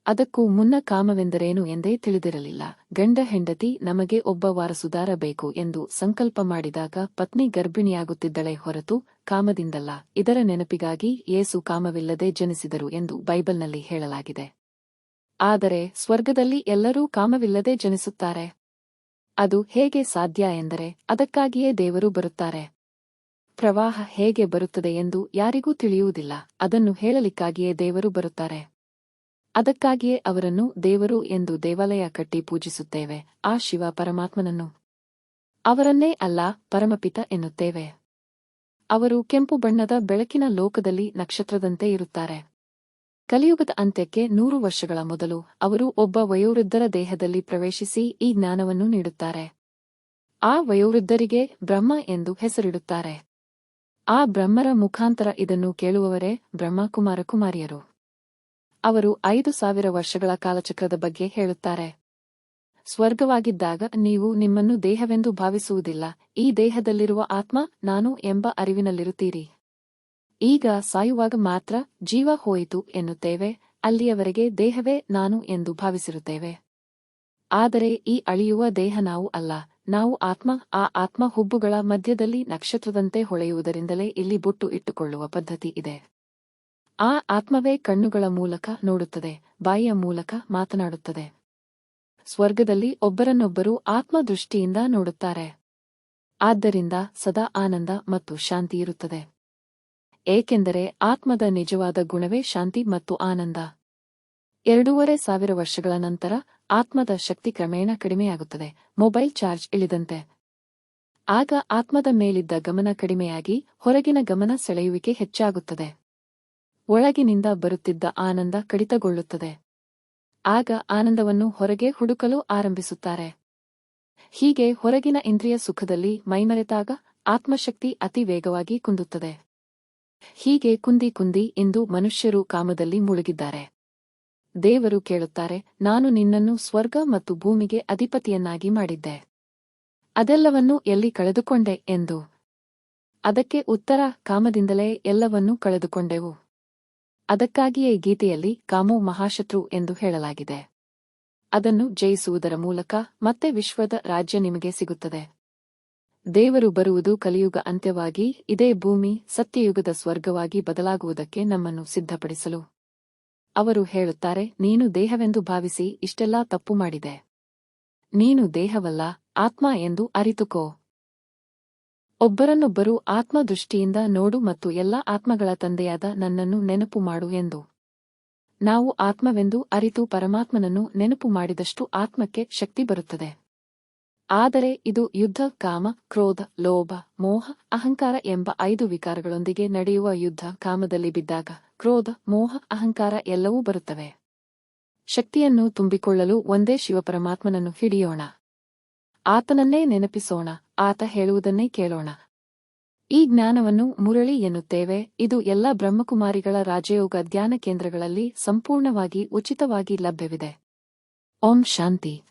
ಅದಕ್ಕೂ ಮುನ್ನ ಕಾಮವೆಂದರೇನು ಎಂದೇ ತಿಳಿದಿರಲಿಲ್ಲ. ಗಂಡ ಹೆಂಡತಿ ನಮಗೆ ಒಬ್ಬ ವಾರಸುದಾರ ಬೇಕು ಎಂದು ಸಂಕಲ್ಪ ಮಾಡಿದಾಗ ಪತ್ನಿ ಗರ್ಭಿಣಿಯಾಗುತ್ತಿದ್ದಳೇ ಹೊರತು ಕಾಮದಿಂದಲ್ಲ. ಇದರ ನೆನಪಿಗಾಗಿ ಯೇಸು ಕಾಮವಿಲ್ಲದೆ ಜನಿಸಿದರು ಎಂದು ಬೈಬಲ್ನಲ್ಲಿ ಹೇಳಲಾಗಿದೆ. ಆದರೆ ಸ್ವರ್ಗದಲ್ಲಿ ಎಲ್ಲರೂ ಕಾಮವಿಲ್ಲದೆ ಜನಿಸುತ್ತಾರೆ. ಅದು ಹೇಗೆ ಸಾಧ್ಯ ಎಂದರೆ ಅದಕ್ಕಾಗಿಯೇ ದೇವರು ಬರುತ್ತಾರೆ. ಪ್ರವಾಹ ಹೇಗೆ ಬರುತ್ತದೆ ಎಂದು ಯಾರಿಗೂ ತಿಳಿಯುವುದಿಲ್ಲ, ಅದನ್ನು ಹೇಳಲಿಕ್ಕಾಗಿಯೇ ದೇವರು ಬರುತ್ತಾರೆ. ಅದಕ್ಕಾಗಿಯೇ ಅವರನ್ನು ದೇವರು ಎಂದು ದೇವಾಲಯ ಕಟ್ಟಿ ಪೂಜಿಸುತ್ತೇವೆ, ಆ ಶಿವ ಪರಮಾತ್ಮನನ್ನು. ಅವರನ್ನೇ ಅಲ್ಲ, ಪರಮಪಿತ ಎನ್ನುತ್ತೇವೆ. ಅವರು ಕೆಂಪು ಬಣ್ಣದ ಬೆಳಕಿನ ಲೋಕದಲ್ಲಿ ನಕ್ಷತ್ರದಂತೆ ಇರುತ್ತಾರೆ. ಕಲಿಯುಗದ ಅಂತ್ಯಕ್ಕೆ 100 ವರ್ಷಗಳ ಮೊದಲು ಅವರು ಒಬ್ಬ ವಯೋವೃದ್ಧರ ದೇಹದಲ್ಲಿ ಪ್ರವೇಶಿಸಿ ಈ ಜ್ಞಾನವನ್ನು ನೀಡುತ್ತಾರೆ. ಆ ವಯೋವೃದ್ಧರಿಗೆ ಬ್ರಹ್ಮ ಎಂದು ಹೆಸರಿಡುತ್ತಾರೆ. ಆ ಬ್ರಹ್ಮರ ಮುಖಾಂತರ ಇದನ್ನು ಕೇಳುವವರೇ ಬ್ರಹ್ಮಕುಮಾರ ಕುಮಾರಿಯರು. ಅವರು 5,000 ವರ್ಷಗಳ ಕಾಲಚಕ್ರದ ಬಗ್ಗೆ ಹೇಳುತ್ತಾರೆ. ಸ್ವರ್ಗವಾಗಿದ್ದಾಗ ನೀವು ನಿಮ್ಮನ್ನು ದೇಹವೆಂದು ಭಾವಿಸುವುದಿಲ್ಲ, ಈ ದೇಹದಲ್ಲಿರುವ ಆತ್ಮ ನಾನು ಎಂಬ ಅರಿವಿನಲ್ಲಿರುತ್ತೀರಿ. ಈಗ ಸಾಯುವಾಗ ಮಾತ್ರ ಜೀವ ಹೋಯಿತು ಎನ್ನುತ್ತೇವೆ, ಅಲ್ಲಿಯವರೆಗೆ ದೇಹವೇ ನಾನು ಎಂದು ಭಾವಿಸಿರುತ್ತೇವೆ. ಆದರೆ ಈ ಅಳಿಯುವ ದೇಹ ನಾವು ಅಲ್ಲ, ನಾವು ಆತ್ಮ. ಆ ಆತ್ಮ ಹುಬ್ಬುಗಳ ಮಧ್ಯದಲ್ಲಿ ನಕ್ಷತ್ರದಂತೆ ಹೊಳೆಯುವುದರಿಂದಲೇ ಇಲ್ಲಿ ಬೊಟ್ಟು ಇಟ್ಟುಕೊಳ್ಳುವ ಪದ್ಧತಿ ಇದೆ. ಆ ಆತ್ಮವೇ ಕಣ್ಣುಗಳ ಮೂಲಕ ನೋಡುತ್ತದೆ, ಬಾಯಿಯ ಮೂಲಕ ಮಾತನಾಡುತ್ತದೆ. ಸ್ವರ್ಗದಲ್ಲಿ ಒಬ್ಬರನ್ನೊಬ್ಬರು ಆತ್ಮದೃಷ್ಟಿಯಿಂದ ನೋಡುತ್ತಾರೆ. ಆದ್ದರಿಂದ ಸದಾ ಆನಂದ ಮತ್ತು ಶಾಂತಿ ಇರುತ್ತದೆ. ಏಕೆಂದರೆ ಆತ್ಮದ ನಿಜವಾದ ಗುಣವೇ ಶಾಂತಿ ಮತ್ತು ಆನಂದ. 2,500 ವರ್ಷಗಳ ನಂತರ ಆತ್ಮದ ಶಕ್ತಿ ಕ್ರಮೇಣ ಕಡಿಮೆಯಾಗುತ್ತದೆ, ಮೊಬೈಲ್ ಚಾರ್ಜ್ ಇಳಿದಂತೆ. ಆಗ ಆತ್ಮದ ಮೇಲಿದ್ದ ಗಮನ ಕಡಿಮೆಯಾಗಿ ಹೊರಗಿನ ಗಮನ ಸೆಳೆಯುವಿಕೆ ಹೆಚ್ಚಾಗುತ್ತದೆ. ಒಳಗಿನಿಂದ ಬರುತ್ತಿದ್ದ ಆನಂದ ಕಡಿತಗೊಳ್ಳುತ್ತದೆ. ಆಗ ಆನಂದವನ್ನು ಹೊರಗೆ ಹುಡುಕಲು ಆರಂಭಿಸುತ್ತಾರೆ. ಹೀಗೆ ಹೊರಗಿನ ಇಂದ್ರಿಯ ಸುಖದಲ್ಲಿ ಮೈಮರೆತಾಗ ಆತ್ಮಶಕ್ತಿ ಅತಿ ವೇಗವಾಗಿ ಕುಂದುತ್ತದೆ. ಹೀಗೆ ಕುಂದಿ ಕುಂದಿ ಇಂದು ಮನುಷ್ಯರು ಕಾಮದಲ್ಲಿ ಮುಳುಗಿದ್ದಾರೆ. ದೇವರು ಕೇಳುತ್ತಾರೆ, ನಾನು ನಿನ್ನನ್ನು ಸ್ವರ್ಗ ಮತ್ತು ಭೂಮಿಗೆ ಅಧಿಪತಿಯನ್ನಾಗಿ ಮಾಡಿದ್ದೆ. ಅದೆಲ್ಲವನ್ನೂ ಎಲ್ಲಿ ಕಳೆದುಕೊಂಡೆ ಎಂದು. ಅದಕ್ಕೆ ಉತ್ತರ, ಕಾಮದಿಂದಲೇ ಎಲ್ಲವನ್ನೂ ಕಳೆದುಕೊಂಡೆವು. ಅದಕ್ಕಾಗಿಯೇ ಗೀತೆಯಲ್ಲಿ ಕಾಮೋ ಮಹಾಶತ್ರು ಎಂದು ಹೇಳಲಾಗಿದೆ. ಅದನ್ನು ಜಯಿಸುವುದರ ಮೂಲಕ ಮತ್ತೆ ವಿಶ್ವದ ರಾಜ್ಯ ನಿಮಗೆ ಸಿಗುತ್ತದೆ. ದೇವರು ಬರುವುದು ಕಲಿಯುಗ ಅಂತ್ಯವಾಗಿ ಇದೇ ಭೂಮಿ ಸತ್ಯಯುಗದ ಸ್ವರ್ಗವಾಗಿ ಬದಲಾಗುವುದಕ್ಕೆ ನಮ್ಮನ್ನು ಸಿದ್ಧಪಡಿಸಲು. ಅವರು ಹೇಳುತ್ತಾರೆ, ನೀನು ದೇಹವೆಂದು ಭಾವಿಸಿ ಇಷ್ಟೆಲ್ಲಾ ತಪ್ಪು ಮಾಡಿದೆ. ನೀನು ದೇಹವಲ್ಲ, ಆತ್ಮ ಎಂದು ಅರಿತುಕೋ. ಒಬ್ಬರನ್ನೊಬ್ಬರು ಆತ್ಮದೃಷ್ಟಿಯಿಂದ ನೋಡು ಮತ್ತು ಎಲ್ಲಾ ಆತ್ಮಗಳ ತಂದೆಯಾದ ನನ್ನನ್ನು ನೆನಪು ಮಾಡು ಎಂದು. ನಾವು ಆತ್ಮವೆಂದು ಅರಿತು ಪರಮಾತ್ಮನನ್ನು ನೆನಪು ಮಾಡಿದಷ್ಟು ಆತ್ಮಕ್ಕೆ ಶಕ್ತಿ ಬರುತ್ತದೆ. ಆದರೆ ಇದು ಯುದ್ಧ, ಕಾಮ, ಕ್ರೋಧ, ಲೋಭ, ಮೋಹ, ಅಹಂಕಾರ ಎಂಬ 5 ವಿಕಾರಗಳೊಂದಿಗೆ ನಡೆಯುವ ಯುದ್ಧ. ಕಾಮದಲ್ಲಿ ಬಿದ್ದಾಗ ಕ್ರೋಧ, ಮೋಹ, ಅಹಂಕಾರ ಎಲ್ಲವೂ ಬರುತ್ತವೆ. ಶಕ್ತಿಯನ್ನು ತುಂಬಿಕೊಳ್ಳಲು ಒಂದೇ ಶಿವಪರಮಾತ್ಮನನ್ನು ಹಿಡಿಯೋಣ. ಆತನನ್ನೇ ನೆನಪಿಸೋಣ, ಆತ ಹೇಳುವುದನ್ನೇ ಕೇಳೋಣ. ಈ ಜ್ಞಾನವನ್ನು ಮುರಳಿ ಎನ್ನುತ್ತೇವೆ. ಇದು ಎಲ್ಲ ಬ್ರಹ್ಮಕುಮಾರಿಗಳ ರಾಜಯೋಗ ಧ್ಯಾನ ಕೇಂದ್ರಗಳಲ್ಲಿ ಸಂಪೂರ್ಣವಾಗಿ ಉಚಿತವಾಗಿ ಲಭ್ಯವಿದೆ. ಓಂ ಶಾಂತಿ.